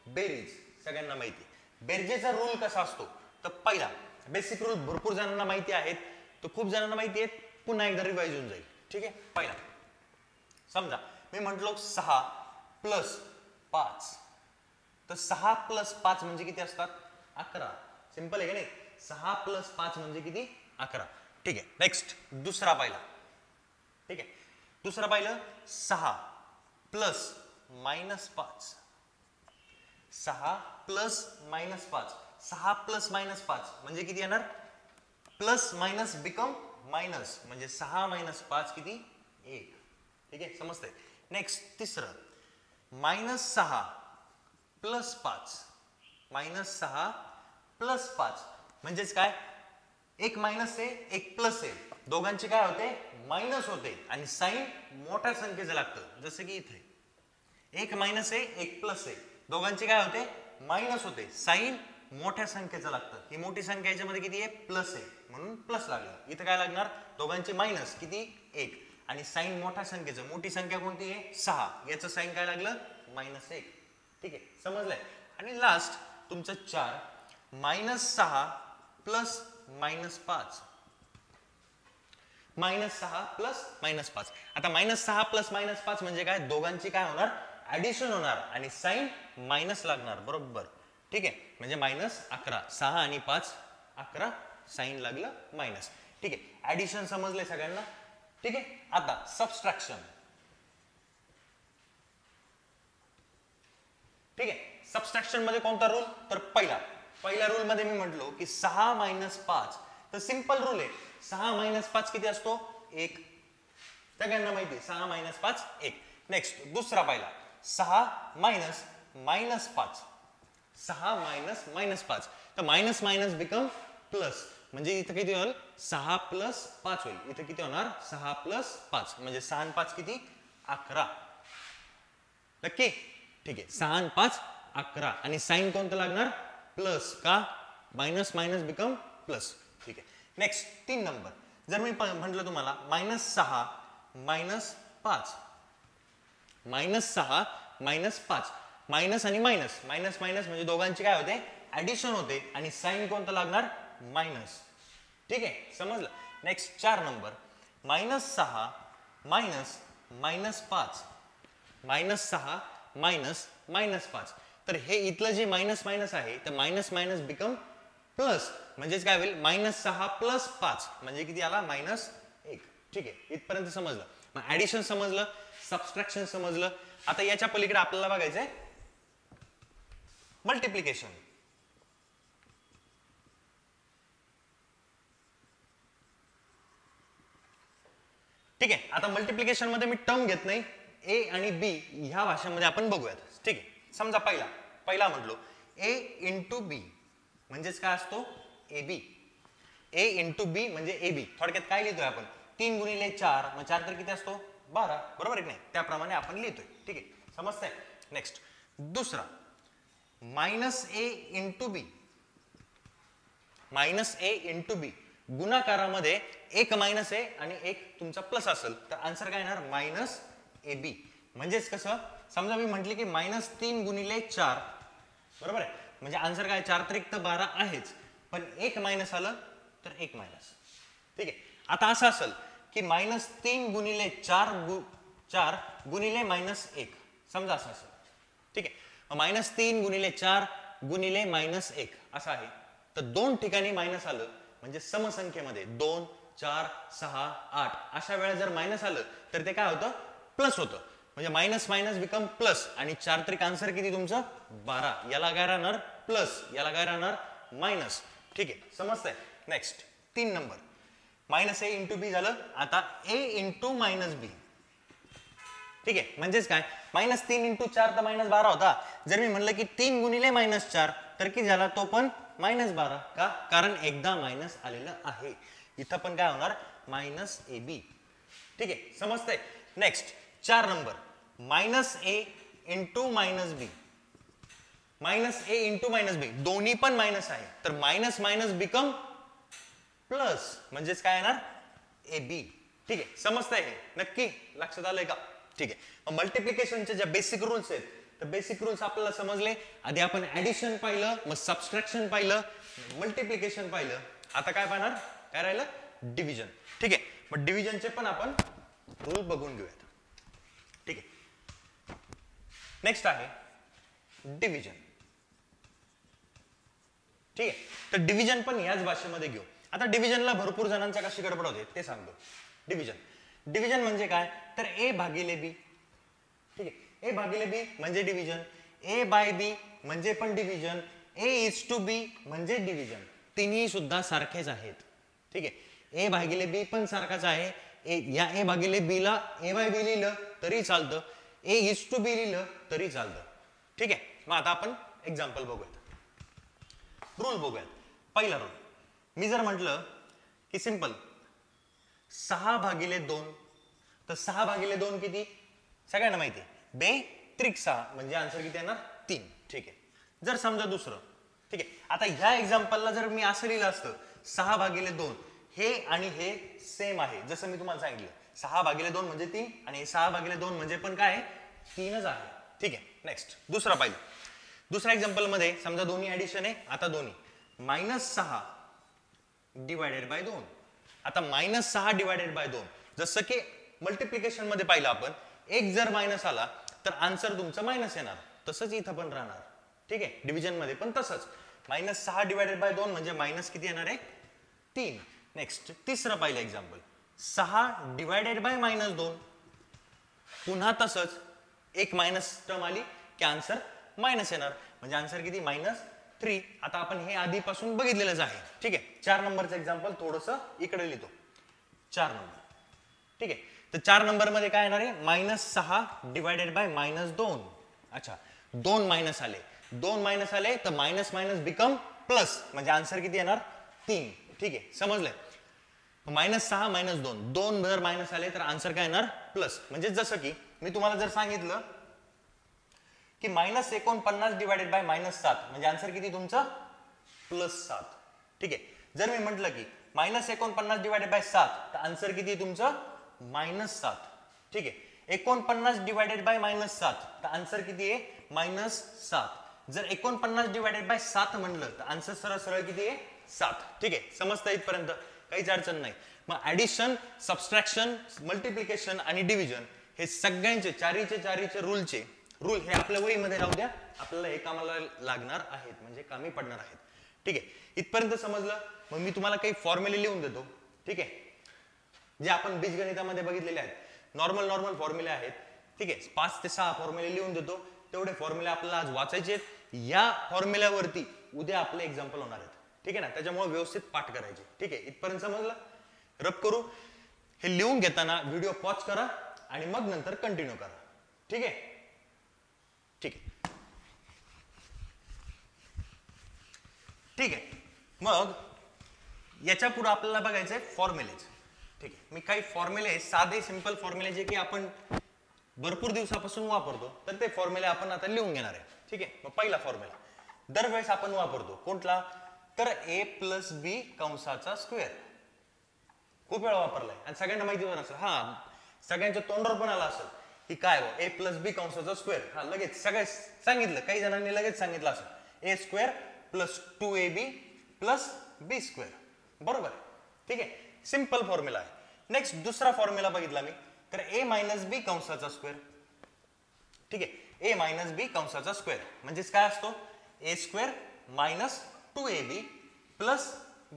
बेरीज. सगळ्यांना माहिती. बेरजेचा रूल कसा असतो? तर पहिला बेसिक रूल भरपूर जणांना माहिती आहेत. तर खूप जणांना माहिती आहेत. पुन्हा एकदा रिवाइज होऊन जाईल. ठीक आहे. पहिला समजा मी म्हटलो 6 प्लस 5. तर 6 प्लस 5 म्हणजे किती असतात? 11. सिंपल आहे का नाही? 6 प्लस 5 म्हणजे किती? 11. ठीक आहे. नेक्स्ट दुसरा पाहिला. ठीक आहे. दुसरा पाहिलं 6 plus minus 5. 6 plus minus 5. 6 plus minus 5 म्हणजे किती येणार? प्लस मायनस बिकम मायनस म्हणजे 6 मायनस 5 किती? 1. ठीक आहे. समजतंय. नेक्स्ट तिसरं -6 प्लस 5. -6 प्लस 5 म्हणजेच काय? एक मायनस आहे एक प्लस आहे. दोघांचे काय होते? मायनस होते. आणि साइन मोठ्या संख्येचं लागतं. जसं की इथे एक मायनस आहे एक प्लस आहे. दोघांचे काय होते? मायनस होते. साइन मोठ्या संख्येचं लागतं. ही मोठी संख्या याच्यामध्ये किती आहे? प्लस आहे म्हणून प्लस लागलं. इथं काय लागणार? दोघांचे मायनस किती? 1. आणि साइन मोठ्या संख्येचं. मोठी संख्या कोणती आहे? 6. याचं साइन काय लागलं? -1. ठीक आहे. समजलंय. आणि लास्ट तुमचं 4 -6 प्लस -5. -6 प्लस -5. आता -6 प्लस -5 म्हणजे काय? दोघांची काय होणार? ऍडिशन होणार आणि साइन मायनस लागणार. बरोबर. ठीक आहे. म्हणजे -11. 6 आणि 5 11. साइन लागलं मायनस. ठीक आहे. ऍडिशन समजलंय सगळ्यांना. ठीक आहे. आता सबट्रॅक्शन. ठीक आहे. सबट्रॅक्शन मध्ये कोणता रूल? तर पहिल्या रूल मध्ये मी म्हटलो की 6 - 5. तर सिंपल रूल आहे. 6 - 5 किती असतो? 1. सगळ्यांना माहिती आहे 6 मायनस 5 1. नेक्स्ट दुसरा पाहिला 6 मायनस मायनस 5. 6 minus minus 5. तर मायनस मायनस बिकम प्लस, म्हणजे इथं किती होईल 6 प्लस 5 होईल. इथं किती होणार 6 प्लस 5, म्हणजे 6 आणि 5 किती 11. नक्की ठीक आहे. 6 आणि 5 11 आणि साइन कोणतं लागणार प्लस, का मायनस मायनस बिकम प्लस. ठीक आहे. Next 3 number. जर मी म्हटलं तुम्हाला -6 मायनस 5, -6 मायनस 5, मायनस आणि मायनस मायनस मायनस म्हणजे दोघांची काय होते ऍडिशन होते आणि साइन कोणतं लागणार मायनस. ठीक आहे समजलं. Next 4 number. -6 minus minus 5, -6 minus minus 5. तर हे इथलं जे मायनस मायनस आहे तर मायनस मायनस बिकम प्लस, म्हणजेच काय होईल -6 प्लस 5 म्हणजे किती आला -1. ठीक आहे इथपर्यंत समजलं. मग ऍडिशन समजलं, सबट्रॅक्शन समजलं. आता याच्या पलीकडे आपल्याला बघायचंय मल्टिप्लिकेशन. ठीक आहे. आता मल्टिप्लिकेशन मध्ये मी टर्म घेत नाही, ए आणि बी ह्या भाषेमध्ये आपण बघूयात. ठीक आहे. समजा पहिला म्हटलो ए इंटू बी म्हणजेच काय असतो ए बी. ए इंटू बी म्हणजे ए बी. थोडक्यात काय लिहितोय आपण 3 गुणिले 4, मग 4 तर किती असतो 12, बरोबर आहे की नाही, त्याप्रमाणे आपण लिहितोय. ठीक आहे समजतंय. नेक्स्ट दुसरा -a into B. -a into B गुणाकारामध्ये एक मायनस आहे आणि एक तुमचा प्लस असेल तर आन्सर काय येणार -ab. म्हणजेच कसं समजा मी म्हटले की -3 गुणिले 4, बरोबर आहे, म्हणजे आन्सर काय 4 त्रिक तर 12 आहेच, पण एक मायनस आलं तर एक मायनस. ठीक आहे. आता असं असेल की -3 गुणिले 4 गुणिले -1, समजा असं असेल. ठीक आहे. -3 गुणिले 4 गुणिले -1 असं आहे. तर दोन ठिकाणी मायनस आलं म्हणजे समसंख्येमध्ये 2 4 6 8 अशा वेळा जर मायनस आलं तर ते काय होतं प्लस होतं, म्हणजे मायनस मायनस बिकम प्लस आणि 4 त्रिक आन्सर किती तुमचं 12. याला काय राहणार प्लस, याला काय राहणार मायनस. ठीक आहे समजतंय. Next 3 number. -a इंटू बी झालं. आता a इंटू -b. ठीक आहे. म्हणजेच काय -3 इंटू 4 तर -12 होता. जर मी म्हणलं की 3 गुणिले -4 तर किती झाला तो पण -12. का कारण एकदा मायनस आलेलं आहे. इथं पण काय होणार -ab. ठीक आहे समजतंय. Next 4 number. -a into -b. -a into -b दोन्ही पण मायनस आहे तर मायनस मायनस बिकम प्लस, म्हणजेच काय येणार ab. ठीक आहे समजतंय हे नक्की लक्षात आलंय का. ठीक आहे. मल्टिप्लिकेशनचे ज्या बेसिक रूल्स आहेत तर बेसिक रूल्स आपल्याला समजले. आधी आपण ऍडिशन पाहिलं, मग सबट्रॅक्शन पाहिलं, मल्टिप्लिकेशन पाहिलं. आता काय पाहणार, काय राहिलं डिव्हिजन. ठीक आहे. मग डिव्हिजनचे पण आपण रूल बघून घेऊयात. ठीक आहे. नेक्स्ट आहे डिव्हिजन. ठीक आहे. तर डिव्हिजन पण याच भाषेमध्ये घेऊ. आता डिव्हिजनला भरपूर जणांचा कशी गडबड होते ते सांगतो. डिव्हिजन म्हणजे काय तर a भागिले b. ठीक आहे. a भागिले b म्हणजे डिव्हिजन, a बाय b म्हणजे पण division, a is to b म्हणजे डिव्हिजन. तिन्ही सुद्धा सारखेच आहेत. ठीक आहे. a भागिले b पण सारखाच आहे. या a भागिले b ला a बाय b लिहिलं तरी चालतं, a इज टू b लिहिलं तरी चालतं. ठीक आहे. मग आता आपण एक्झाम्पल बघूयात, रूल बघूयात. पहिला रूल मी जर म्हटलं की सिंपल 6 भागिले 2 तर 6 भागिले 2 किती सगळ्यांना माहिती आहे, बे त्रिक 6 म्हणजे आन्सर किती येणार 3. ठीक आहे. जर समजा दुसरं, ठीक आहे, आता ह्या एक्झाम्पलला जर मी असं लिहिलं असतं 6 भागिले 2 हे आणि हे सेम आहे, जसं मी तुम्हाला सांगितलं 6 भागिले 2 म्हणजे 3 आणि 6 भागिले 2 म्हणजे पण काय 3च आहे. ठीक आहे. नेक्स्ट दुसरा पाहिजे. दुसऱ्या एक्झाम्पल मध्ये समजा दोन्ही ऍडिशन आहे. आता दोन्ही -6 डिवायडेड बाय 2. आता -6 डिवायडेड बाय 2 जसं की मल्टिप्लिकेशन मध्ये पाहिलं आपण, एक जर मायनस आला तर आन्सर तुमचं मायनस येणार, तसंच इथं पण राहणार. ठीक आहे. डिव्हिजन मध्ये पण तसंच -6 डिवायडेड बाय 2 म्हणजे मायनस किती येणार आहे 3. नेक्स्ट तिसरं पाहिलं एक्झाम्पल 6 डिवायडेड बाय -2. पुन्हा तसंच एक मायनस टर्म आली की आन्सर मायनस येणार, म्हणजे आन्सर किती -3. आता आपण हे आधीपासून बघितलेलंच आहे. ठीक आहे. 4 नंबरचं एक्झाम्पल थोडंसं इकडे लिहितो. 4 नंबर ठीक आहे. तर 4 नंबर मध्ये काय येणार आहे -6 डिवायडेड बाय -2. अच्छा 2 मायनस आले, 2 मायनस आले तर मायनस मायनस बिकम प्लस, म्हणजे आन्सर किती येणार 3. ठीक आहे समजलंय. -6 -2, 2 जर मायनस आले तर आन्सर काय येणार प्लस. म्हणजे जसं की मी तुम्हाला जर सांगितलं की -49 डिवायडेड बाय -7 म्हणजे आन्सर किती तुमचं +7. ठीक आहे. जर मी म्हटलं की -49 डिवायडेड बाय 7 तर आन्सर किती तुमचं -7. ठीक आहे. 49 डिवायडेड बाय -7 तर आन्सर किती आहे -7. जर 49 डिवायडेड बाय 7 म्हणलं तर आन्सर सरळ सरळ किती आहे 7. ठीक आहे समजतं इथपर्यंत, काहीच अडचण नाही. मग ऍडिशन, सबस्ट्रॅक्शन, मल्टिप्लिकेशन आणि डिव्हिजन हे सगळ्यांचे चारीचे रूल हे आपल्या वहीमध्ये राहू द्या, आपल्याला हे कामाला लागणार आहेत, म्हणजे कामी पडणार आहेत. ठीक आहे इथपर्यंत समजलं. मग मी तुम्हाला काही फॉर्म्युले लिहून देतो. ठीक आहे जे आपण बीजगणितामध्ये बघितलेले आहेत, नॉर्मल फॉर्म्युले आहेत. ठीक आहे 5 ते 6 फॉर्म्युले लिहून देतो. तेवढे फॉर्म्युले आपल्याला आज वाचायचे आहेत. या फॉर्म्युल्यावरती उद्या आपले एक्झाम्पल होणार आहेत. ठीक आहे ना, त्याच्यामुळे व्यवस्थित पाठ करायचे. ठीक आहे इथपर्यंत समजलं. रब करू, हे लिहून घेताना व्हिडिओ पॉज करा आणि मग नंतर कंटिन्यू करा. ठीक आहे ठीक आहे ठीक आहे. मग याच्या पुढे आपल्याला बघायचंय फॉर्म्युलेज. ठीक आहे मी काही फॉर्म्युले, साधे सिंपल फॉर्म्युले जे की आपण भरपूर दिवसापासून वापरतो, तर ते फॉर्म्युले आपण आता लिहून घेणार आहे. ठीक आहे. मग पहिला फॉर्म्युला दरवेळेस आपण वापरतो कोणता, तर a + b कंसाचा स्क्वेअर. खूप वेळा वापरलाय आणि सगळ्यांना माहिती पण असेल. हा सगळ्यांच्या तोंडावर पण आला असेल की काय a + b कंसाचा स्क्वेअर. हा लगेच सगळे सांगितलं, काही जणांनी लगेच सांगितलं असं a² + 2ab + b². बरोबर. ठीक आहे सिंपल फॉर्म्युला आहे. नेक्स्ट दुसरा फॉर्म्युला बघितला मी, तर a - b कंसाचा स्क्वेअर. ठीक आहे a - b कंसाचा स्क्वेअर म्हणजेच काय असतो a² - 2ab +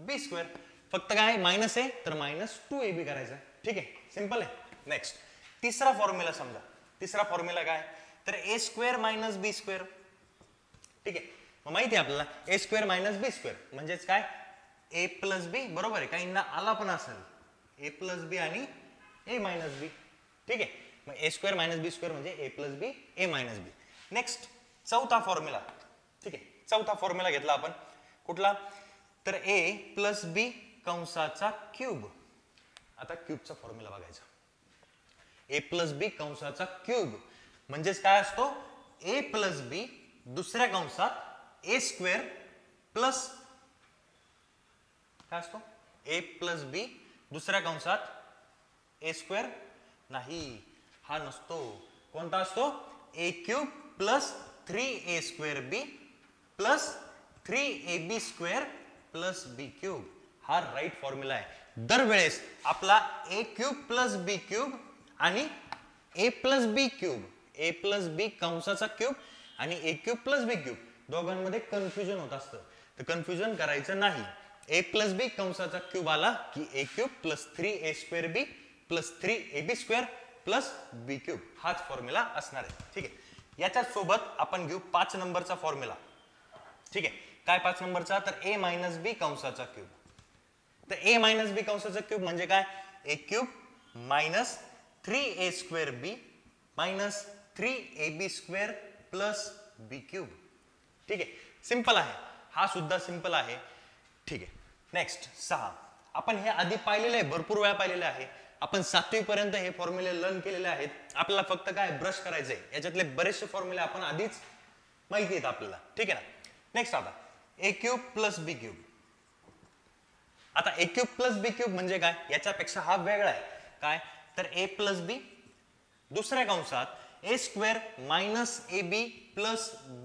b². फक्त काय मायनस आहे तर -2ab करायचं. ठीक आहे सिंपल आहे. नेक्स्ट तिसरा फॉर्म्युला समजा. तिसरा फॉर्म्युला काय, तर a² - b². ठीक आहे मग माहिती आहे आपल्याला a² - b² म्हणजेच काय a + b. बरोबर आहे, काहींना आला पण असेल a + b आणि a - b. ठीक आहे मग a² - b² म्हणजे a + b a - b. Next चौथा फॉर्म्युला. ठीक आहे चौथा फॉर्म्युला घेतला आपण कुठला, तर a + b कंसाचा क्यूब. आता क्यूबचा फॉर्म्युला बघायचा. a + b कंसाचा क्यूब म्हणजेच काय असतो a + b दुसऱ्या कंसात a² प्लस काय असतो a + b दुसऱ्या कंसात a² नाही, हा नसतो. कोणता असतो a³ + 3a²b + 3ab² + b³. हा राईट फॉर्म्युला आहे. दरवेळेस आपला a³ + b³ आणि a + b³ a + b कंसाचा क्यूब आणि a³ + b³ दोघांमध्ये कन्फ्युजन होत असतं, तर कन्फ्युजन करायचं नाही. a + b कंसाचा क्यूब आला की a³ + 3a²b + 3ab² + b³ हाच फॉर्म्युला असणार आहे. ठीक आहे याच्याच सोबत आपण घेऊ 5 नंबरचा फॉर्म्युला. ठीक आहे काय 5 नंबरचा, तर a - b कंसाचा क्यूब. तर a - b कंसाचा क्यूब म्हणजे काय a³ - 3a²b - 3ab² + b³. ठीक आहे सिंपल आहे, हा सुद्धा सिंपल आहे. ठीक आहे नेक्स्ट 6. आपण हे आधी पाहिलेले आहे, भरपूर वेळा पाहिलेले आहे. आपण 7वी पर्यंत हे फॉर्म्युले लर्न केलेले आहेत. आपल्याला फक्त काय ब्रश करायचंय. याच्यातले बरेचसे फॉर्म्युले आपण आधीच माहिती आहेत आपल्याला. ठीक आहे ना. नेक्स्ट आता a³ + b³. आता a³ + b³ म्हणजे काय, याच्यापेक्षा हा वेगळा आहे. काय, तर a + b दुसऱ्या कंसात a² - ab +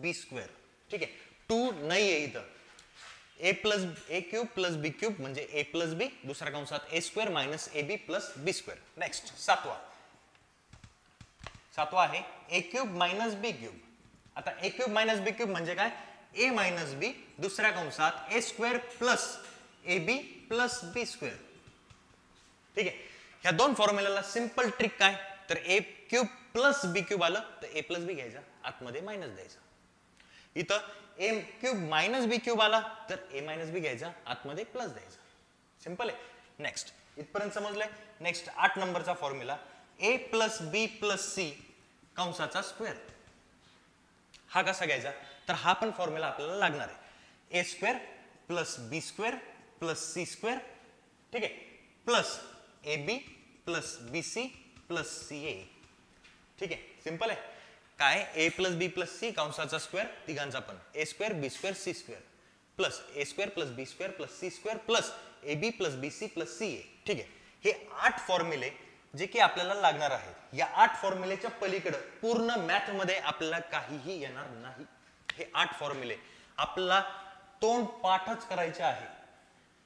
b². ठीक आहे 2 नाही आहे इथं. a³ + b³ म्हणजे a + b दुसऱ्या कंसात a² - ab + b². नेक्स्ट सातवा आहे a³ - b³. आता a³ - b³ म्हणजे काय a - b दुसऱ्या कंसात a² + ab + b². ठीक आहे ह्या दोन फॉर्म्युल्याला सिंपल ट्रिक काय, तर a³ + b³ आलं तर a + b घ्यायचा, आतमध्ये मायनस द्यायचा. इथं a³ - b³ आला तर a - b घ्यायचा, आतमध्ये प्लस द्यायचा. सिंपल आहे. नेक्स्ट इथपर्यंत समजलंय. नेक्स्ट 8 नंबरचा formula a plus B plus C कंसाचा स्क्वेअर. हा कसा घ्यायचा, तर हा पण फॉर्म्युला आपल्याला लागणार आहे. A square plus B square plus C square, ठीक आहे, plus A B plus B C plus C A. ठीक आहे, सिंपल आहे. काय, A plus B plus C कंसाचा स्क्वेअर तिघांचा पण, A square B square C square plus A square plus B square plus C square plus A B plus B C plus C A. ठीक आहे, हे 8 फॉर्म्युले जे की आपल्याला लागणार आहेत. या 8 फॉर्म्युलेच्या पलीकडे पूर्ण मॅथ मध्ये आपल्याला काहीही येणार नाही. हे 8 फॉर्म्युले आपल्याला तोंड पाठच करायचे आहे.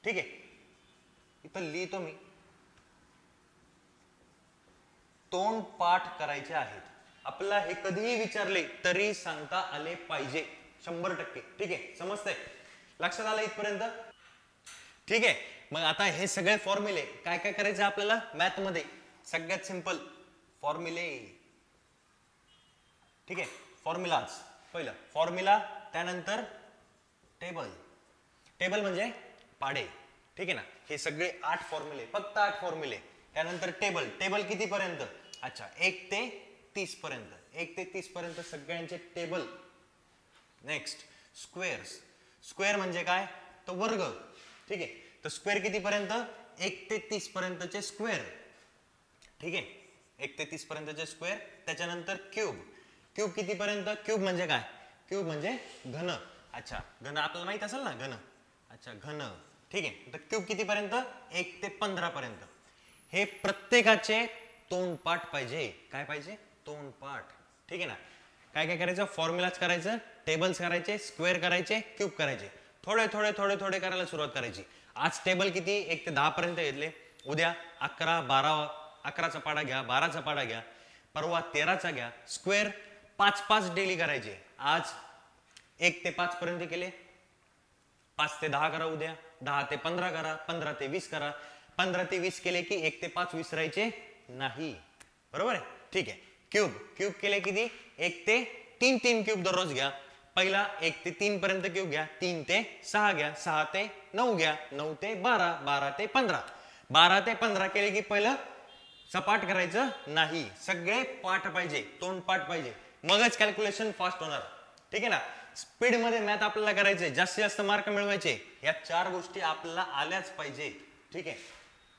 ठीक आहे, इथं लिहितो मी, तोंड पाठ करायचे आहेत. आपल्याला हे कधीही विचारले तरी सांगता आले पाहिजे 100%. ठीक आहे, समजतंय, लक्षात आलं इथपर्यंत. ठीक आहे, मग आता हे सगळे फॉर्म्युले काय काय करायचे आपल्याला मॅथ मध्ये. सगळ्यात सिंपल फॉर्म्युले. ठीक आहे, फॉर्म्युलाज. पहिलं फॉर्म्युला, त्यानंतर टेबल. टेबल म्हणजे पाढे. ठीक आहे ना, हे सगळे 8 फॉर्म्युले, फक्त 8 फॉर्म्युले. त्यानंतर टेबल. टेबल किती पर्यंत, अच्छा 1 ते 30 पर्यंत. 1 ते 30 पर्यंत सगळ्यांचे टेबल. Next squares. स्क्वेअर म्हणजे काय, तर वर्ग. ठीक आहे, तर स्क्वेअर किती पर्यंत, 1 ते 30 पर्यंतचे स्क्वेअर. ठीक आहे, 1 ते 30 पर्यंतचे स्क्वेअर. त्याच्यानंतर क्यूब. क्यूब किती पर्यंत, क्यूब म्हणजे काय, क्यूब म्हणजे घन. अच्छा, घन आपल्याला माहित असेल ना, घन. अच्छा, घन. ठीक आहे, तर क्यूब किती पर्यंत, 1 ते 15 पर्यंत. हे प्रत्येकाचे तोंडपाठ पाहिजे. काय पाहिजे, तोंडपाठ. ठीक आहे ना. काय काय करायचं, फॉर्म्युलाच करायचं, टेबल्स करायचे, स्क्वेअर करायचे, क्यूब करायचे. थोडे थोडे थोडे थोडे करायला सुरुवात करायची. आज टेबल किती, 1 ते 10 पर्यंत घेतले. उद्या 11, 12, 11चा पाडा घ्या, 12चा पाडा घ्या, परवा 13चा घ्या. स्क्वेअर 5-5 डेली करायचे. आज 1 ते 5 पर्यंत केले, 5 ते 10 करा, उद्या 10 ते 15 करा, 15 ते 20 करा. 15 ते 20 केले की 1 ते 5 विसरायचे नाही. बरोबर आहे. ठीक आहे, क्यूब. क्यूब केले किती, 1 ते 3 क्यूब दररोज घ्या. पहिला 1 ते 3 पर्यंत क्यूब घ्या, 3 ते 6 घ्या, 6 ते 9 घ्या, 9 ते 12, 12 ते 15. 12 ते 15 केले की पहिलं सपाट करायचं नाही, सगळे पाठ पाहिजे, तोंड पाठ पाहिजे, मगच कॅल्क्युलेशन फास्ट होणार. ठीक आहे ना. स्पीड मध्ये मॅथ आपल्याला करायचे, जास्तीत जास्त मार्क मिळवायचे. या 4 गोष्टी आपल्याला आल्याच पाहिजे. ठीक आहे,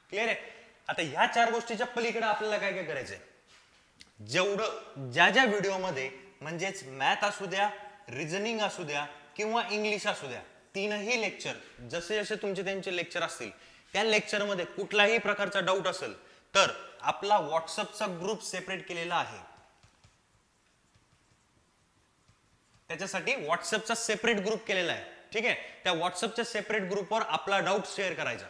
क्लिअर आहे. आता ह्या 4 गोष्टीच्या पलीकडे आपल्याला काय काय करायचंय, जेवढं ज्या ज्या व्हिडिओमध्ये म्हणजेच मॅथ असू द्या, रिझनिंग असू द्या किंवा इंग्लिश असू द्या, 3ही लेक्चर जसे जसे तुमचे त्यांचे लेक्चर असतील, त्या लेक्चरमध्ये कुठलाही प्रकारचा डाऊट असेल तर आपला व्हॉट्सअपचा ग्रुप सेपरेट केलेला आहे. त्याच्यासाठी व्हॉट्सअपचा सेपरेट ग्रुप केलेला आहे. ठीक आहे, त्या व्हॉट्सअपच्या सेपरेट ग्रुपवर आपला डाऊट शेअर करायचा.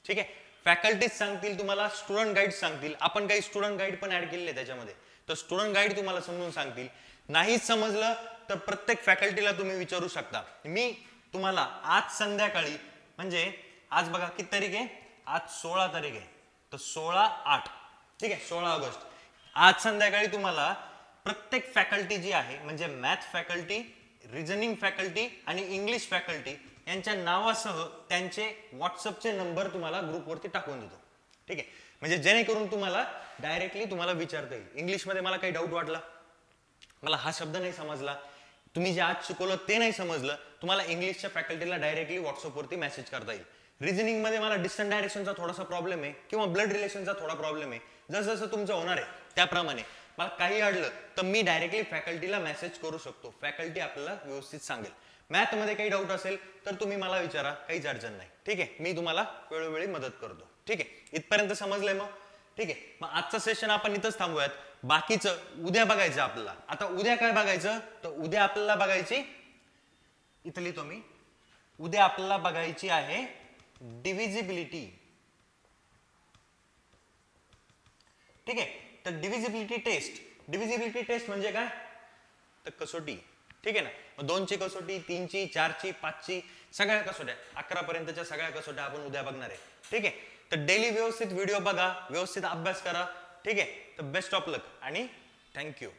ठीक आहे, फॅकल्टीज सांगतील तुम्हाला, स्टुडंट गाईड सांगतील. आपण काही स्टुडंट गाईड पण ऍड केलेले त्याच्यामध्ये, तर स्टुडंट गाईड तुम्हाला समजून सांगतील. नाहीच समजलं तर प्रत्येक फॅकल्टीला तुम्ही विचारू शकता. मी तुम्हाला आज संध्याकाळी, म्हणजे आज बघा किती तारीख आहे, आज 16 तारीख आहे, तर 16/8. ठीक आहे, 16 ऑगस्ट. आज संध्याकाळी तुम्हाला प्रत्येक फॅकल्टी जी आहे, म्हणजे मॅथ फॅकल्टी, रिझनिंग फॅकल्टी आणि इंग्लिश फॅकल्टी यांच्या नावासह त्यांचे व्हॉट्सअपचे नंबर तुम्हाला ग्रुपवरती टाकून देतो. ठीक आहे, म्हणजे जेणेकरून तुम्हाला डायरेक्टली तुम्हाला विचारता येईल. इंग्लिशमध्ये मला काही डाऊट वाटला, मला हा शब्द नाही समजला, तुम्ही जे आज शिकवलं ते नाही समजलं, तुम्हाला इंग्लिशच्या फॅकल्टीला डायरेक्टली व्हॉट्सअपवरती मेसेज करता येईल. रिझनिंग मध्ये मला डिस्टन्स डायरेक्शनचा थोडासा प्रॉब्लेम आहे किंवा ब्लड रिलेशनचा थोडा प्रॉब्लेम आहे, जसं जसं तुमचं होणार आहे त्याप्रमाणे मला काही अडलं तर मी डायरेक्टली फॅकल्टीला मेसेज करू शकतो. फॅकल्टी आपल्याला व्यवस्थित सांगेल. मॅथ मध्ये काही डाऊट असेल तर तुम्ही मला विचारा, काहीच अडचण नाही. ठीक आहे, मी तुम्हाला वेळोवेळी मदत करतो. ठीक आहे, इथपर्यंत समजलंय मग. ठीक आहे, मग आजचं सेशन आपण इथंच थांबूयात. बाकीचं उद्या बघायचं आपल्याला. आता उद्या काय बघायचं, तर उद्या आपल्याला बघायची, इथं लिहितो मी, उद्या आपल्याला बघायची आहे डिव्हिजिबिलिटी. ठीक आहे, तर डिव्हिजिबिलिटी टेस्ट. डिव्हिजिबिलिटी टेस्ट म्हणजे काय, तर कसोटी. ठीक आहे ना, मग 2ची कसोटी, 3ची, 4ची, 5ची, सगळ्या कसोट्या, 11 पर्यंतच्या सगळ्या कसोट्या आपण उद्या बघणार आहे. ठीक आहे, तर डेली व्यवस्थित व्हिडिओ बघा, व्यवस्थित अभ्यास करा. ठीक आहे, तर बेस्ट ऑफ लक आणि थँक्यू.